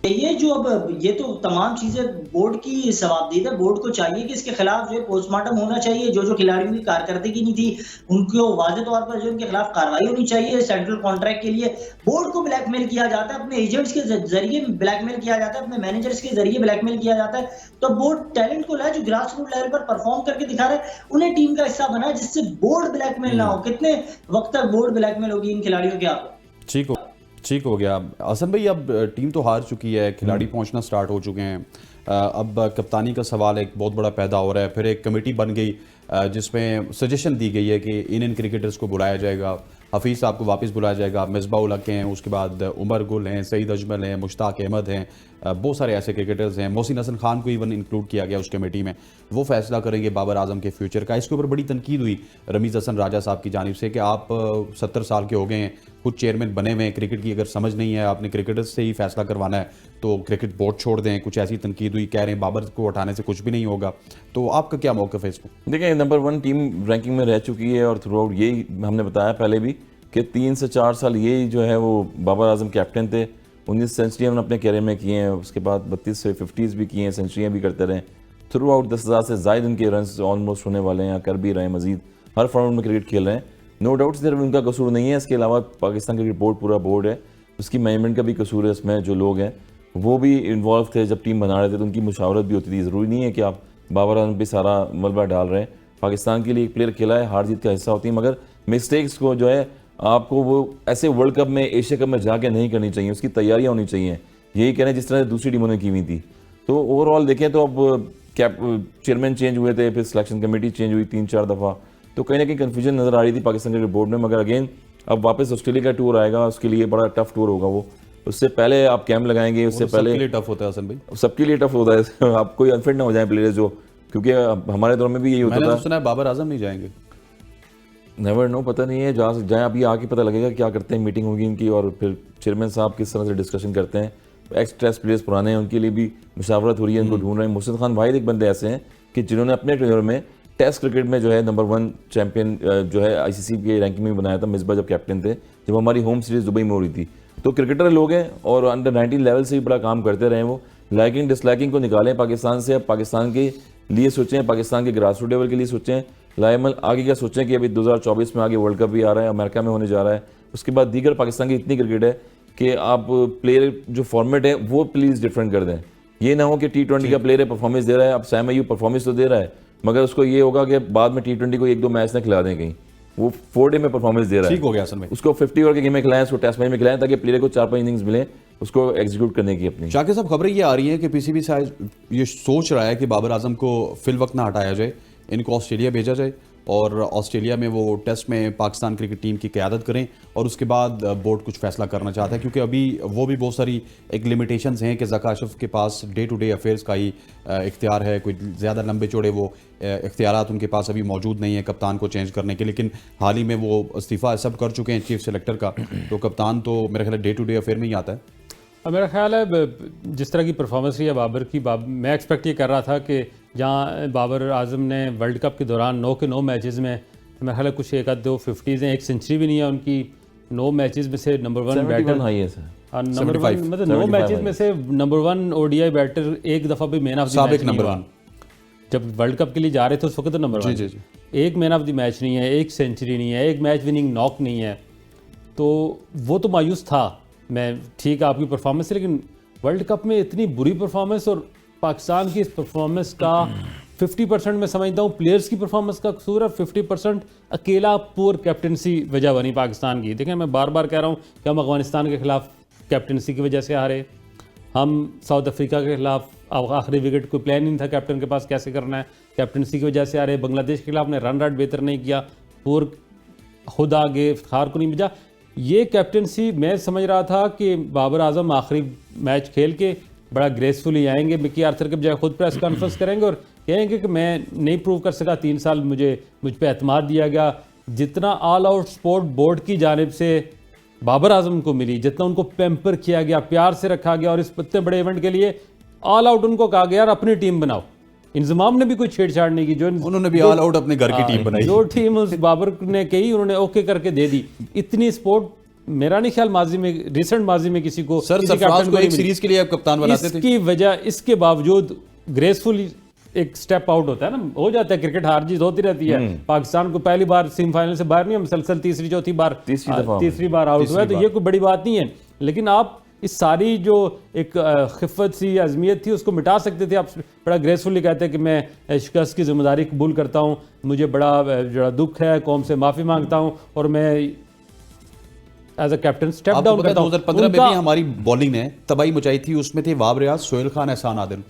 ये जो अब ये तो तमाम चीजें बोर्ड की सवाबदीद है। बोर्ड को चाहिए कि इसके खिलाफ जो है पोस्टमार्टम होना चाहिए। जो खिलाड़ियों की कारकर्दगी नहीं थी उनको वाज़ेह तौर पर जो उनके खिलाफ कार्रवाई होनी चाहिए। सेंट्रल कॉन्ट्रैक्ट के लिए बोर्ड को ब्लैकमेल किया जाता है, अपने एजेंट्स के जरिए ब्लैकमेल किया जाता है, अपने मैनेजर्स के जरिए ब्लैकमेल किया जाता है। तो बोर्ड टैलेंट को लाए जो ग्रास रूट लेवल पर परफॉर्म करके दिखा रहे हैं, उन्हें टीम का हिस्सा बनाए जिससे बोर्ड ब्लैकमेल ना हो। कितने वक्त तक बोर्ड ब्लैकमेल होगी इन खिलाड़ियों के? आप ठीक हो गया हसन भाई। अब टीम तो हार चुकी है, खिलाड़ी पहुंचना स्टार्ट हो चुके हैं, अब कप्तानी का सवाल एक बहुत बड़ा पैदा हो रहा है। फिर एक कमेटी बन गई जिसमें सजेशन दी गई है कि इन क्रिकेटर्स को बुलाया जाएगा, हफीज़ साहब को वापस बुलाया जाएगा, मिसबाह उल हक हैं, उसके बाद उमर गुल हैं, सईद अजमल हैं, मुश्ताक अहमद हैं, बहुत सारे ऐसे क्रिकेटर्स हैं। मोहसिन हसन खान को इवन इंक्लूड किया गया उस कमेटी में। वो फैसला करेंगे बाबर आजम के फ्यूचर का। इसके ऊपर बड़ी तनकीद हुई रमीज़ हसन राजा साहब की जानिब से कि आप 70 साल के हो गए हैं, खुद चेयरमैन बने हुए हैं, क्रिकेट की अगर समझ नहीं है, आपने क्रिकेटर्स से ही फैसला करवाना है तो क्रिकेट बोर्ड छोड़ दें। कुछ ऐसी तनकीद हुई, कह रहे हैं बाबर को हटाने से कुछ भी नहीं होगा। तो आपका क्या मौक़िफ़ है इसको? देखिए, नंबर 1 टीम रैंकिंग में रह चुकी है और थ्रू आउट यही हमने बताया पहले भी कि 3 से 4 साल ये जो है वो बाबर आजम कैप्टन थे। 19 सेंचुरियाँ अपने कैरियर में किए हैं, उसके बाद 32 से 50s भी किए हैं, सेंचुरियाँ भी करते रहे। थ्रू आउट 10,000 से ज़ायद इनके रन्स ऑलमोस्ट होने वाले हैं, कर भी रहे हैं, मजीद हर फॉर्मेट में क्रिकेट खेल रहे हैं। नो डाउट सिर्फ उनका कसूर नहीं है, इसके अलावा पाकिस्तान क्रिकेट बोर्ड पूरा बोर्ड है, उसकी मैनेजमेंट का भी कसूर है। इसमें जो लोग हैं वो भी इन्वॉल्व थे, जब टीम बना रहे थे तो उनकी मुशावरत भी होती थी। ज़रूरी नहीं है कि आप बाबर आजम पे सारा मलबा डाल रहे हैं। पाकिस्तान के लिए एक प्लेयर खेला है, हार जीत का हिस्सा होती है, मगर मिस्टेक्स को जो है आपको वो ऐसे वर्ल्ड कप में, एशिया कप में जाके नहीं करनी चाहिए, उसकी तैयारियां होनी चाहिए। यही कह रहे हैं जिस तरह दूसरी टीमों ने की हुई थी। तो ओवरऑल देखें तो अब चेयरमैन चेंज हुए थे, फिर सिलेक्शन कमेटी चेंज हुई 3-4 दफ़ा, तो कहीं ना कहीं कन्फ्यूजन नज़र आ रही थी पाकिस्तान क्रिकेट बोर्ड में। मगर अगेन अब वापस ऑस्ट्रेलिया का टूर आएगा, उसके लिए बड़ा टफ टूर होगा वो। उससे पहले आप कैंप लगाएंगे, उससे पहले सबके लिए टफ होता है हसन भाई, सबके लिए टफ होता है। आप कोई अनफिट ना हो जाए प्लेयर्स जो, क्योंकि हमारे दौर में भी यही होता था। मैंने तो सुना है बाबर आजम नहीं जाएंगे। नेवर नो, पता नहीं है, जहाँ जाए अभी आके पता लगेगा क्या करते हैं। मीटिंग होगी इनकी और फिर चेयरमैन साहब किस तरह से डिस्कशन करते हैं। एक्स टेस्ट प्लेयर्स पुराने हैं, उनके लिए भी मुशावरत हो रही है, उनको ढूंढ रहे हैं। मुर्शिद खान वाहिद एक बंदे ऐसे हैं कि जिन्होंने अपने टेन्योर में टेस्ट क्रिकेट में जो है नंबर 1 चैंपियन जो है आईसीसी के रैंकिंग में बनाया था मिसबा जब कैप्टन थे, जब हमारी होम सीरीज दुबई में हो रही थी। तो क्रिकेटर लोग हैं और अंडर 19 लेवल से भी बड़ा काम करते रहे। वो लाइकिंग डिसलाइकिंग को निकालें पाकिस्तान से, अब पाकिस्तान के लिए सोचें, पाकिस्तान के ग्रास रूट लेवल के लिए सोचें। लाइमल आगे क्या सोचें कि अभी 2024 में आगे वर्ल्ड कप भी आ रहा है, अमेरिका में होने जा रहा है। उसके बाद दीगर पाकिस्तान की इतनी क्रिकेट है कि आप प्लेयर जो फॉर्मेट है वो प्लीज़ डिफरेंट कर दें। ये ना हो कि T20 का प्लेयर है, परफॉर्मेंस दे रहा है, अब सैम अय्यूब परफॉर्मेंस तो दे रहा है, मगर उसको ये होगा कि बाद में T20 को 1-2 मैच ना खिला दें कहीं। वो 4 डे में परफॉर्मेंस दे रहा है, ठीक हो गया असल में। उसको 50 ओवर के गेम में खिलाएं, उसको टेस्ट मैच में खिलाएं, ताकि प्लेयर को 4-5 इनिंग्स मिले उसको एग्जीक्यूट करने की अपनी। शाकिर साहब, खबरें ये आ रही हैं कि पीसीबी शायद ये सोच रहा है कि बाबर आजम को फिल वक्त ना हटाया जाए, इनको ऑस्ट्रेलिया भेजा जाए और ऑस्ट्रेलिया में वो टेस्ट में पाकिस्तान क्रिकेट टीम की क़यादत करें और उसके बाद बोर्ड कुछ फैसला करना चाहता है, क्योंकि अभी वो भी बहुत सारी एक लिमिटेशंस हैं कि ज़का अशरफ के पास डे टू डे अफेयर्स का ही इख्तियार है, कोई ज़्यादा लंबे चौड़े वो इख्तियारात उनके पास अभी मौजूद नहीं है कप्तान को चेंज करने के। लेकिन हाल ही में वो इस्तीफ़ा सब कर चुके हैं चीफ सेलेक्टर का, तो कप्तान तो मेरा ख्याल है डे टू डे अफेयर में ही आता है। और मेरा ख्याल है जिस तरह की परफॉर्मेंस रही है बाबर की, मैं एक्सपेक्ट ये कर रहा था कि जहाँ बाबर आजम ने वर्ल्ड कप के दौरान 9 के 9 मैचेस में मेरा ख्याल है कुछ 1-2 50s हैं, एक सेंचुरी भी नहीं है उनकी। 9 मैचेस में से नंबर 1 बैटर हाई है सर, नंबर 1 मतलब 9 मैचेस में से नंबर 1 ODI बैटर एक दफ़ा भी man of the match number नहीं 1 हुआ। जब वर्ल्ड कप के लिए जा रहे थे उस वक्त तो नंबर 1 जी। एक मैन ऑफ द मैच नहीं है, एक सेंचुरी नहीं है, एक मैच विनिंग नॉक नहीं है, तो वो तो मायूस था। मैं ठीक है आपकी परफॉर्मेंस है, लेकिन वर्ल्ड कप में इतनी बुरी परफॉर्मेंस और पाकिस्तान की इस परफॉर्मेंस का 50% मैं समझता हूँ प्लेयर्स की परफॉर्मेंस का कसूर है, 50% अकेला पुअर कैप्टनसी वजह बनी पाकिस्तान की। देखें, मैं बार बार कह रहा हूँ कि हम अफगानिस्तान के खिलाफ कैप्टनसी की वजह से हारे, हम साउथ अफ्रीका के खिलाफ आखिरी विकेट कोई प्लान नहीं था कैप्टन के पास कैसे करना है, कैप्टनसी की वजह से हारे। बांग्लादेश के खिलाफ ने रन रेट बेहतर नहीं किया, पुअर खुद आगे इफ्तिखार को नहीं भेजा। ये कैप्टनसी मैं समझ रहा था कि बाबर आजम आखिरी मैच खेल के बड़ा ग्रेसफुली आएंगे, मिकी आर्थर के बजाय खुद प्रेस कॉन्फ्रेंस करेंगे और कहेंगे कि मैं नहीं प्रूव कर सका, 3 साल मुझ पे एतमाद दिया गया। जितना ऑल आउट स्पोर्ट बोर्ड की जानिब से बाबर आजम को मिली, जितना उनको पैम्पर किया गया, प्यार से रखा गया और इस इतने बड़े इवेंट के लिए ऑल आउट उनको कहा गया यार अपनी टीम बनाओ। इंजमाम ने भी कोई छेड़छाड़ नहीं की, जो उन्होंने भी ऑल आउट अपने घर की टीम बनाई, जो टीम उस बाबर ने कही उन्होंने ओके करके दे दी। इतनी स्पोर्ट मेरा नहीं ख्याल माजी में, रिसेंट माजी में किसी को सर सरफराज को एक सीरीज के लिए आप कप्तान बनाते थे। इसकी वजह, इसके बावजूद ग्रेसफुल एक स्टेप आउट होता है ना, हो जाता है, क्रिकेट हार जीत होती रहती है। पाकिस्तान को पहली बार सेमीफाइनल से बाहर नहीं, मुसलसल तीसरी बार आउट हुआ है, तो ये कोई बड़ी बात नहीं है। लेकिन आप इस सारी जो एक खिफ़त सी अज़मियत थी उसको मिटा सकते थे। आप बड़ा ग्रेसफुली कहते हैं कि मैं शिकस्त की जिम्मेदारी कबूल करता हूँ, मुझे बड़ा दुख है, कौम से माफ़ी मांगता हूँ और मैं as a captain step down करता हूँ। 2015 में भी हमारी बॉलिंग ने तबाही मचाई थी, उसमें थे वाब रियाज, सोहेल खान, एहसान आदिल।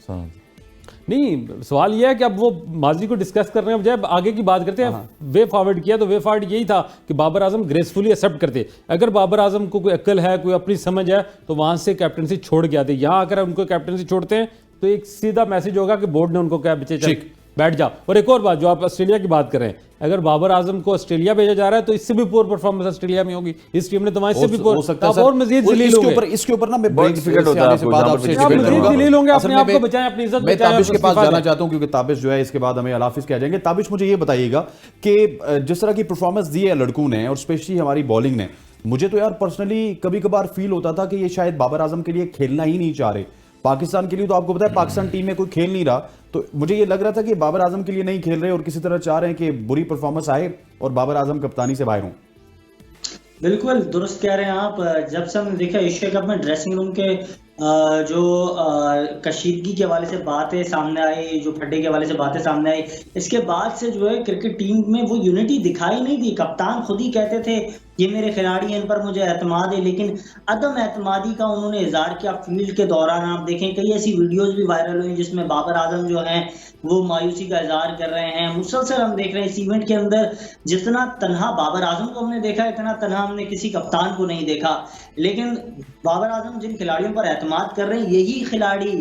नहीं, सवाल यह है कि अब वो माजी को डिस्कस कर रहे हैं, जब आगे की बात करते हैं। वे फॉरवर्ड किया तो वे फॉरवर्ड यही था कि बाबर आजम ग्रेसफुली एक्सेप्ट करते। अगर बाबर आजम को कोई अक्ल है, कोई अपनी समझ है, तो वहां से कैप्टनसी छोड़ के आते। यहाँ आकर उनको कैप्टनसी छोड़ते हैं तो एक सीधा मैसेज होगा कि बोर्ड ने उनको क्या बच्चे बैठ जाओ। और एक और बात, जो आप ऑस्ट्रेलिया की बात कर रहे हैं, अगर बाबर आजम को ऑस्ट्रेलिया भेजा जा रहा है तो इससे भी पूर परफॉर्मेंस ऑस्ट्रेलिया में होगी। इस टीम ने तो वहां से भी हो सकता है और मजीद जलील होंगे। इसके ऊपर ना मैं ब्रेक डिफिकल्ट होता है, बाद आपसे जलील होंगे, अपने आप को बचाएं, अपनी इज्जत मैं ताबिश के पास जाना चाहता हूं क्योंकि ताबिश जो है इसके बाद हमें अलाफिज कह जाएंगे। ताबिश, मुझे ये बताइएगा कि जिस तरह की परफॉर्मेंस दी है लड़कों ने और स्पेशली हमारी बॉलिंग ने, मुझे तो यार पर्सनली कभी कभार फील होता था कि ये शायद बाबर आजम के लिए खेलना ही नहीं चाह रहे। पाकिस्तान के लिए तो आपको पता है पाकिस्तान टीम में कोई खेल नहीं रहा, तो मुझे ये लग रहा था कि बाबर आजम के लिए नहीं खेल रहे और किसी तरह चाह रहे हैं कि बुरी परफॉर्मेंस आए और बाबर आजम कप्तानी से बाहर हों। बिल्कुल दुरुस्त कह रहे हैं आप। जब से हमने देखा एशिया कप में ड्रेसिंग रूम के जो कशीदगी के हवाले से बातें सामने आई, जो फड्डे के हवाले से बातें सामने आई, इसके बाद से जो है क्रिकेट टीम में वो यूनिटी दिखाई नहीं दी। कप्तान खुद ही कहते थे ये मेरे खिलाड़ी हैं, इन पर मुझे एतमाद है, लेकिन अदम एतमादी का उन्होंने इजहार किया फील्ड के दौरान। आप देखें कई ऐसी वीडियोज भी वायरल हुई जिसमें बाबर आजम जो हैं वो मायूसी का इजहार कर रहे हैं। मुसलसल हम देख रहे हैं इस इवेंट के अंदर जितना तन्हा बाबर आजम को हमने देखा, इतना तन्हा हमने किसी कप्तान को नहीं देखा। लेकिन बाबर आजम जिन खिलाड़ियों पर एतमाद कर रहे हैं, यही खिलाड़ी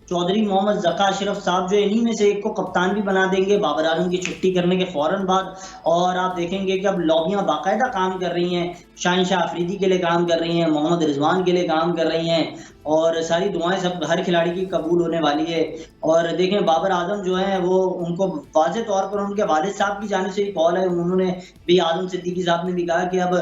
चौधरी मोहम्मद जका अशरफ साहब जो इन्हीं में से एक को कप्तान भी बना देंगे बाबर आजम की छुट्टी करने के फौरन बाद। और आप देखेंगे कि अब लॉबियां बाकायदा काम कर रही हैं, शाहीन शाह अफरीदी के लिए काम कर रही हैं, मोहम्मद रिजवान के लिए काम कर रही हैं, और सारी दुआएं सब हर खिलाड़ी की कबूल होने वाली है। और देखें बाबर आजम जो है वो उनको वाज़ेह तौर पर उनके वालिद साहब की जानिब से भी कॉल है, उन्होंने भी आजम सिद्दीकी साहब ने भी कहा कि अब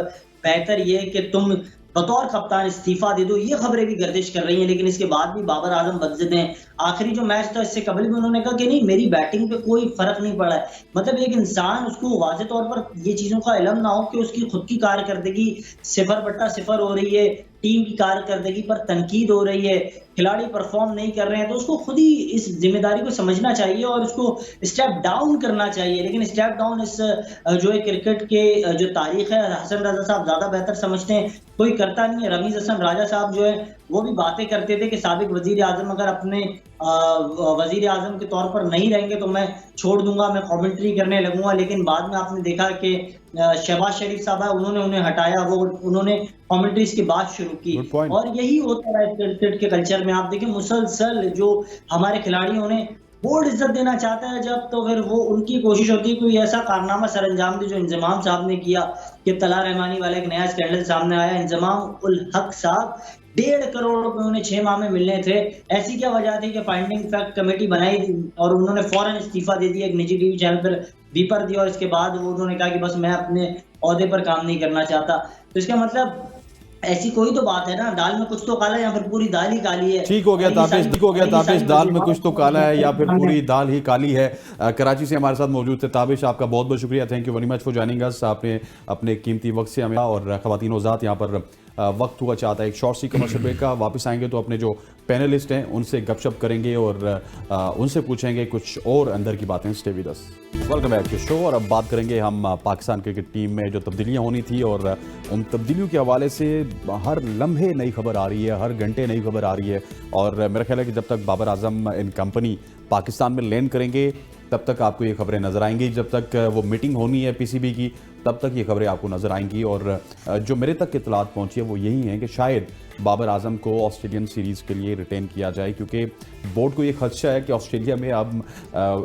बेहतर ये है कि तुम बतौर कप्तान इस्तीफा दे दो। ये खबरें भी गर्दिश कर रही हैं, लेकिन इसके बाद भी बाबर आजम बदजिद हैं। आखिरी जो मैच था इससे कबल भी उन्होंने कहा कि नहीं, मेरी बैटिंग पे कोई फर्क नहीं पड़ा है। मतलब एक इंसान उसको वाज़ेह तौर पर ये चीजों का इल्म ना हो कि उसकी खुद की कारकर्दगी 0/0 हो रही है, टीम की कारकर्दगी पर तनकीद हो रही है, खिलाड़ी परफॉर्म नहीं कर रहे हैं, तो उसको खुद ही इस जिम्मेदारी को समझना चाहिए और उसको स्टेप डाउन करना चाहिए। लेकिन स्टेप डाउन इस जो है क्रिकेट के जो तारीख है, हसन रजा साहब ज्यादा बेहतर समझते हैं, कोई करता नहीं है। रमीज हसन राजा साहब जो है वो भी बातें करते थे कि साबिक वजीर आजम अगर अपने वजीर आजम के तौर पर नहीं रहेंगे तो मैं छोड़ दूंगा, मैं कमेंट्री करने लगूंगा। लेकिन बाद में आपने देखा कि शहबाज शरीफ साहब है, उन्होंने उन्हें हटाया, वो उन्होंने कमेंट्रीज की बात शुरू की। और यही होता है क्रिकेट के कल्चर में। आप देखें मुसलसल जो हमारे खिलाड़ियों ने बोर्ड इज्जत देना चाहता है जब, तो फिर वो उनकी कोशिश होती है कोई ऐसा कारनामा सर अंजाम दे जो इंजमाम साहब ने किया कि तला रहमानी वाला एक नया स्कैंडल सामने आया। इंजमाम उल हक साहब 1.5 करोड़ रुपए उन्हें 6 माह में मिलने थे। ऐसी क्या वजह थी कि फाइंडिंग फैक्ट कमेटी बनाई और उन्होंने फौरन इस्तीफा दे दिया, एक निजी टीवी चैनल पर बीपर दिया, और इसके बाद वो उन्होंने कहा कि बस मैं अपने ओहदे पर काम नहीं करना चाहता। तो इसका मतलब ऐसी कोई तो बात है ना, दाल में कुछ तो काला है या फिर पूरी दाल ही काली है। ठीक हो गया ताबिश, दाल में कुछ तो काला है या फिर पूरी दाल ही काली है। कराची से हमारे साथ मौजूद थे ताबिश, आपका बहुत बहुत शुक्रिया, thank you very much for joining अस। आपने अपने कीमती वक्त से हमें और ख़वातीन वज़ात यहाँ पर वक्त हुआ चाहता है एक शॉर्ट सी कमर्शियल ब्रेक का। वापस आएंगे तो अपने जो पैनलिस्ट हैं उनसे गपशप करेंगे और उनसे पूछेंगे कुछ और अंदर की बातें। Stay with us, welcome back to show. और अब बात करेंगे हम पाकिस्तान क्रिकेट टीम में जो तब्दीलियां होनी थी और उन तब्दीलियों के हवाले से हर लम्हे नई खबर आ रही है, हर घंटे नई खबर आ रही है। और मेरा ख्याल है कि जब तक बाबर आजम इन कंपनी पाकिस्तान में लैंड करेंगे तब तक आपको ये खबरें नज़र आएंगी। जब तक वो मीटिंग होनी है पीसीबी की तब तक ये खबरें आपको नज़र आएंगी। और जो मेरे तक इत्तलात पहुंची है वो यही है कि शायद बाबर आजम को ऑस्ट्रेलियन सीरीज़ के लिए रिटेन किया जाए, क्योंकि बोर्ड को ये खदशा है कि ऑस्ट्रेलिया में अब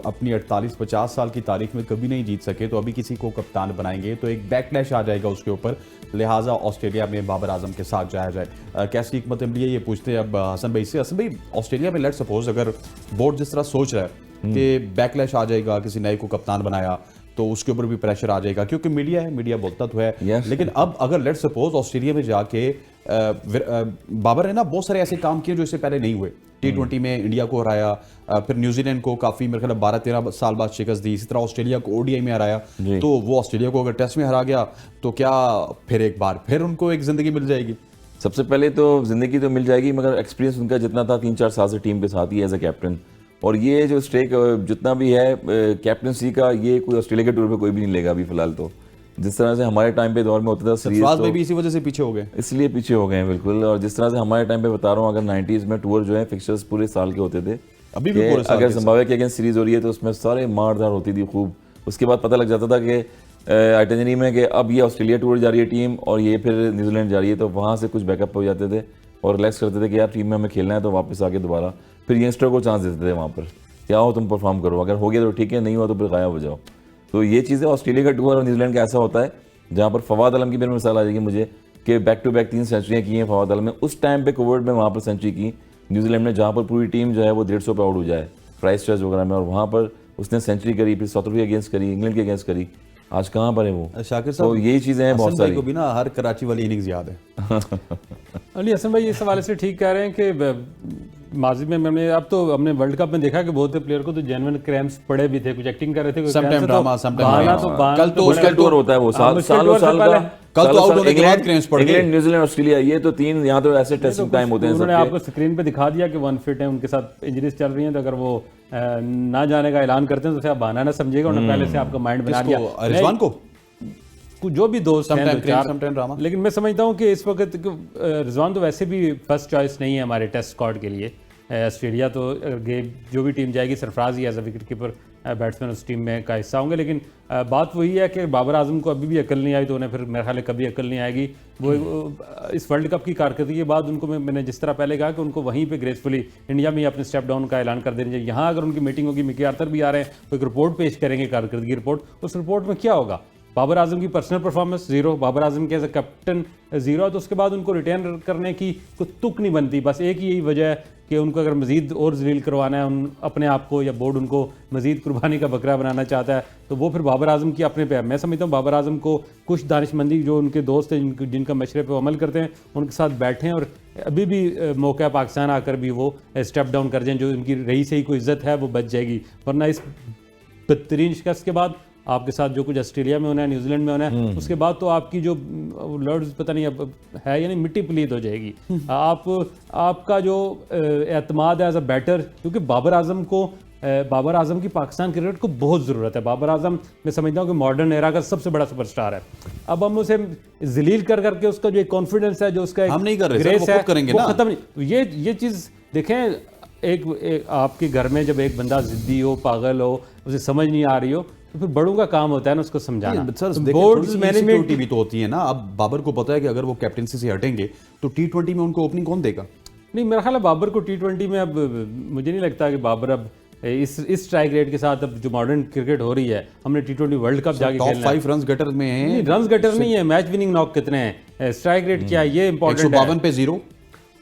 अपनी 48-50 साल की तारीख में कभी नहीं जीत सके, तो अभी किसी को कप्तान बनाएंगे तो एक बैकलैश आ जाएगा उसके ऊपर, लिहाजा ऑस्ट्रेलिया में बाबर आजम के साथ जाया जाए। कैसी हिकमत अमली है ये पूछते हैं अब हसन भाई से। हसन भाई, ऑस्ट्रेलिया में लेट सपोज अगर बोर्ड जिस तरह सोच रहा है कि बैकलैश आ जाएगा, किसी नए को कप्तान बनाया तो उसके ऊपर भी प्रेशर आ जाएगा, क्योंकि मीडिया है, मीडिया बोलता तो है। लेकिन अब अगर लेट सपोज ऑस्ट्रेलिया में जाके बाबर ने ना बहुत सारे ऐसे काम किए जो इससे पहले नहीं हुए। T20 में इंडिया को हराया, फिर न्यूजीलैंड को काफी मेरे ख्याल 12-13 साल बाद शिकस्त दी, इसी तरह ऑस्ट्रेलिया को ODI में हराया। तो वो ऑस्ट्रेलिया को अगर टेस्ट में हरा गया तो क्या फिर एक बार फिर उनको एक जिंदगी मिल जाएगी? सबसे पहले तो जिंदगी तो मिल जाएगी, मगर एक्सपीरियंस उनका जितना था 3-4 साल से टीम के साथ ही एज ए कैप्टन, और ये जो स्टेक जितना भी है कैप्टनसी का, ये कोई ऑस्ट्रेलिया के टूर पे कोई भी नहीं लेगा अभी फिलहाल। तो जिस तरह से हमारे टाइम पे दौर में होता था सीरीज, तो भी इसी वजह से पीछे हो गए, इसलिए पीछे हो गए हैं बिल्कुल। और जिस तरह से हमारे टाइम पे बता रहा हूँ, अगर 90s में टूर जो है फिक्चर्स पूरे साल के होते थे, अभी भी पूरे साल अगर जिम्बाब्वे के अगेंस्ट सीरीज हो रही है तो उसमें सारे मारधार होती थी खूब। उसके बाद पता लग जाता था कि आइटनरी में कि अब ये ऑस्ट्रेलिया टूर जा रही है टीम और ये फिर न्यूजीलैंड जा रही है, तो वहाँ से कुछ बैकअप हो जाते थे और रिलैक्स करते थे कि यार टीम में हमें खेलना है, तो वापस आके दोबारा फिर यंगस्टर को चांस देते थे वहाँ पर, क्या हो तुम परफॉर्म करो, अगर हो गया तो ठीक है, नहीं हुआ तो फिर गायब हो जाओ। तो ये चीज़ें ऑस्ट्रेलिया का टूर और न्यूजीलैंड का ऐसा होता है, जहाँ पर फवाद आलम की मेरे मिसाल आ जाएगी मुझे कि बैक टू बैक 3 सेंचुरियाँ की हैं फवाद आलम ने। उस टाइम पे कोविड में वहाँ पर सेंचुरी की न्यूजीलैंड ने, जहाँ पर पूरी टीम जो है वो 150 पे आउट हो जाए क्राइस्टचर्च वगैरह में, और वहाँ पर उसने सेंचुरी करी, फिर साउथ अफ्रीका के अगेंस्ट करी, इंग्लैंड के अगेंस्ट करी। आज कहाँ पर है वो शाकिर साहब? तो यही चीज़ें हैं बहुत सारी। को भी ना हर कराची वाली इनिंग्स याद है। अली हसन भाई इस हवाले से ठीक कह रहे हैं कि माजी में हमने अब तो हमने वर्ल्ड कप में देखा कि बहुत से प्लेयर को तो जेन्युइन क्रैम्प्स पड़े भी थे, कुछ एक्टिंग कर रहे थे, समटाइम ड्रामा, कल तो उसका टूर होता है वो सालों साल का। कल तो आउट होने के बाद क्रैम्प्स पड़ गए, इंग्लैंड न्यूजीलैंड ऑस्ट्रेलिया, ये तो 3 यहाँ तो ऐसे टेस्टिंग टाइम होते हैं। उन्होंने आपको स्क्रीन पे दिखा दिया कि 1 फिट है, उनके साथ इंजरीज चल रही हैं, तो अगर वो ना जाने का ऐलान करते हैं तो आप बहाना ना समझिएगा, उन्होंने पहले से आपका माइंड बना दिया। रिजवान को जो भी दोस्त समटाइम ड्रामा, लेकिन मैं समझता हूँ कि इस वक्त रिजवान तो वैसे भी फर्स्ट चॉइस नहीं है हमारे टेस्ट स्क्वाड के लिए। ऑस्ट्रेलिया तो जो भी टीम जाएगी सरफराज ही as a wicket keeper batsman उस टीम में का हिस्सा होंगे। लेकिन बात वही है कि बाबर आजम को अभी भी अकल नहीं आई तो उन्हें फिर मेरे ख्याल है कभी अकल नहीं आएगी। वो इस वर्ल्ड कप की कारकर्दगी के बाद उनको मैंने जिस तरह पहले कहा कि उनको वहीं पे ग्रेसफुली इंडिया में ही अपने स्टेप डाउन का ऐलान कर देना चाहिए। यहाँ अगर उनकी मीटिंग होगी, मिकी आर्थर भी आ रहे हैं, तो एक रिपोर्ट पेश करेंगे, कारकर्दगी रिपोर्ट। उस रिपोर्ट में क्या होगा? बाबर आजम की personal performance zero, Babar Azam के एज अ कैप्टन जीरो, तो उसके बाद उनको रिटेन करने की कोई तुक नहीं बनती। बस एक ही यही वजह है कि उनको अगर मजीद और जलील करवाना है उन अपने आप को, या बोर्ड उनको मजीद कुर्बानी का बकरा बनाना चाहता है, तो वो फिर बाबर आजम की अपने पे है। मैं समझता हूँ बाबर आजम को कुछ दानिशमंदी जो उनके दोस्त हैं जिनका मशरे पे अमल करते हैं उनके साथ बैठें और अभी भी मौका है पाकिस्तान आकर भी वो स्टेप डाउन कर जाएं। जो उनकी रही से ही कोई इज्जत है वो बच जाएगी, वरना इस बदतरीन शिकस्त के बाद आपके साथ जो कुछ ऑस्ट्रेलिया में होना है, न्यूजीलैंड में होना है, उसके बाद तो आपकी जो लॉर्ड्स पता नहीं अब है यानी मिट्टी पलीत हो जाएगी। आपका जो एतमाद है एज अ बैटर, क्योंकि बाबर आजम की पाकिस्तान क्रिकेट को बहुत ज़रूरत है। बाबर आजम मैं समझता हूँ कि मॉडर्न एरा का सबसे बड़ा सुपरस्टार है। अब हम उसे जलील कर करके उसका जो कॉन्फिडेंस है, जो उसका हम नहीं कर रहे, ग्रेस वो है, खुद करेंगे वो ना। खत्म नहीं। ये चीज़ देखें, एक आपके घर में जब एक बंदा जिद्दी हो, पागल हो, उसे समझ नहीं आ रही हो, तो फिर बड़ों का काम होता है ना उसको समझाना। बोर्ड मैनेजमेंट भी तो होती है ना। अब बाबर को पता है कि अगर वो कैप्टनसी से हटेंगे तो T20 में उनको ओपनिंग कौन देगा? नहीं, मेरा ख्याल है बाबर को T20 में अब मुझे नहीं लगता कि बाबर अब इस स्ट्राइक रेट के साथ अब जो मॉडर्न क्रिकेट हो रही है, हमने T20 वर्ल्ड कप जाके टॉप 5 रन्स गटर में है। रन्स गटर नहीं है, मैच विनिंग नॉक कितने हैं, स्ट्राइक रेट क्या है, ये इंपॉर्टेंट है। 152 पे 0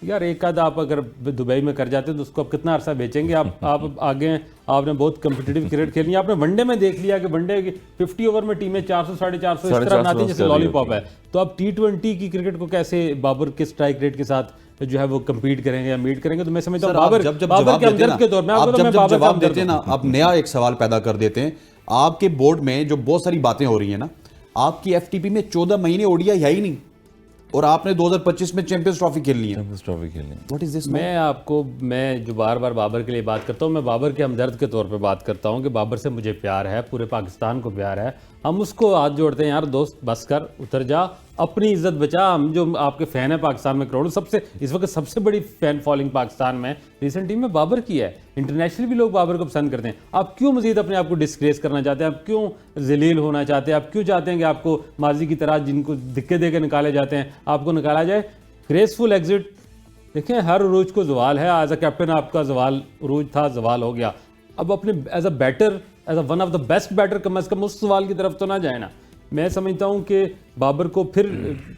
यार एक आध आप अगर दुबई में कर जाते तो उसको आप कितना अरसा बेचेंगे? आप आगे हैं, आपने बहुत कम्पिटिटिव क्रिकेट खेलनी है। आपने वनडे में देख लिया कि वनडे की 50 ओवर में टीमें 400 450 इस तरह बनाती है जैसे लॉलीपॉप है। तो अब T20 की क्रिकेट को कैसे बाबर के स्ट्राइक रेट के साथ जो है वो कम्पीट करेंगे या मीट करेंगे? तो मैं समझता हूँ बाबर के हमदर्द के तौर में जवाब देते हैं ना, आप नया एक सवाल पैदा कर देते हैं। आपके बोर्ड में जो बहुत सारी बातें हो रही है ना, आपकी FTP में 14 महीने ओडिया है ही नहीं, और आपने 2025 में चैंपियंस ट्रॉफी खेलनी है। What is this? मैं जो बार बार बाबर के लिए बात करता हूँ, मैं बाबर के हमदर्द के तौर पे बात करता हूँ कि बाबर से मुझे प्यार है, पूरे पाकिस्तान को प्यार है। हम उसको हाथ जोड़ते हैं, यार दोस्त बस कर, उतर जा, अपनी इज्जत बचा। हम जो आपके फ़ैन है पाकिस्तान में करोड़ों, इस वक्त सबसे बड़ी फ़ैन फॉलोइंग पाकिस्तान में रिसेंट टीम में बाबर की है। इंटरनेशनल भी लोग बाबर को पसंद करते हैं। आप क्यों मजीद अपने आप को डिस्ग्रेस करना चाहते हैं? आप क्यों जलील होना चाहते हैं? आप क्यों चाहते हैं कि आपको माजी की तरह जिनको धक्के दे के निकाले जाते हैं आपको निकाला जाए? Graceful exit. देखें, हर उरूज को जवाल है। एज अ कैप्टन आपका जवाल उरूज था, जवाल हो गया। अब अपने as a batter, as a one of the best batter, कम से कम उस सवाल की तरफ तो ना जाए ना। मैं समझता हूं कि बाबर को फिर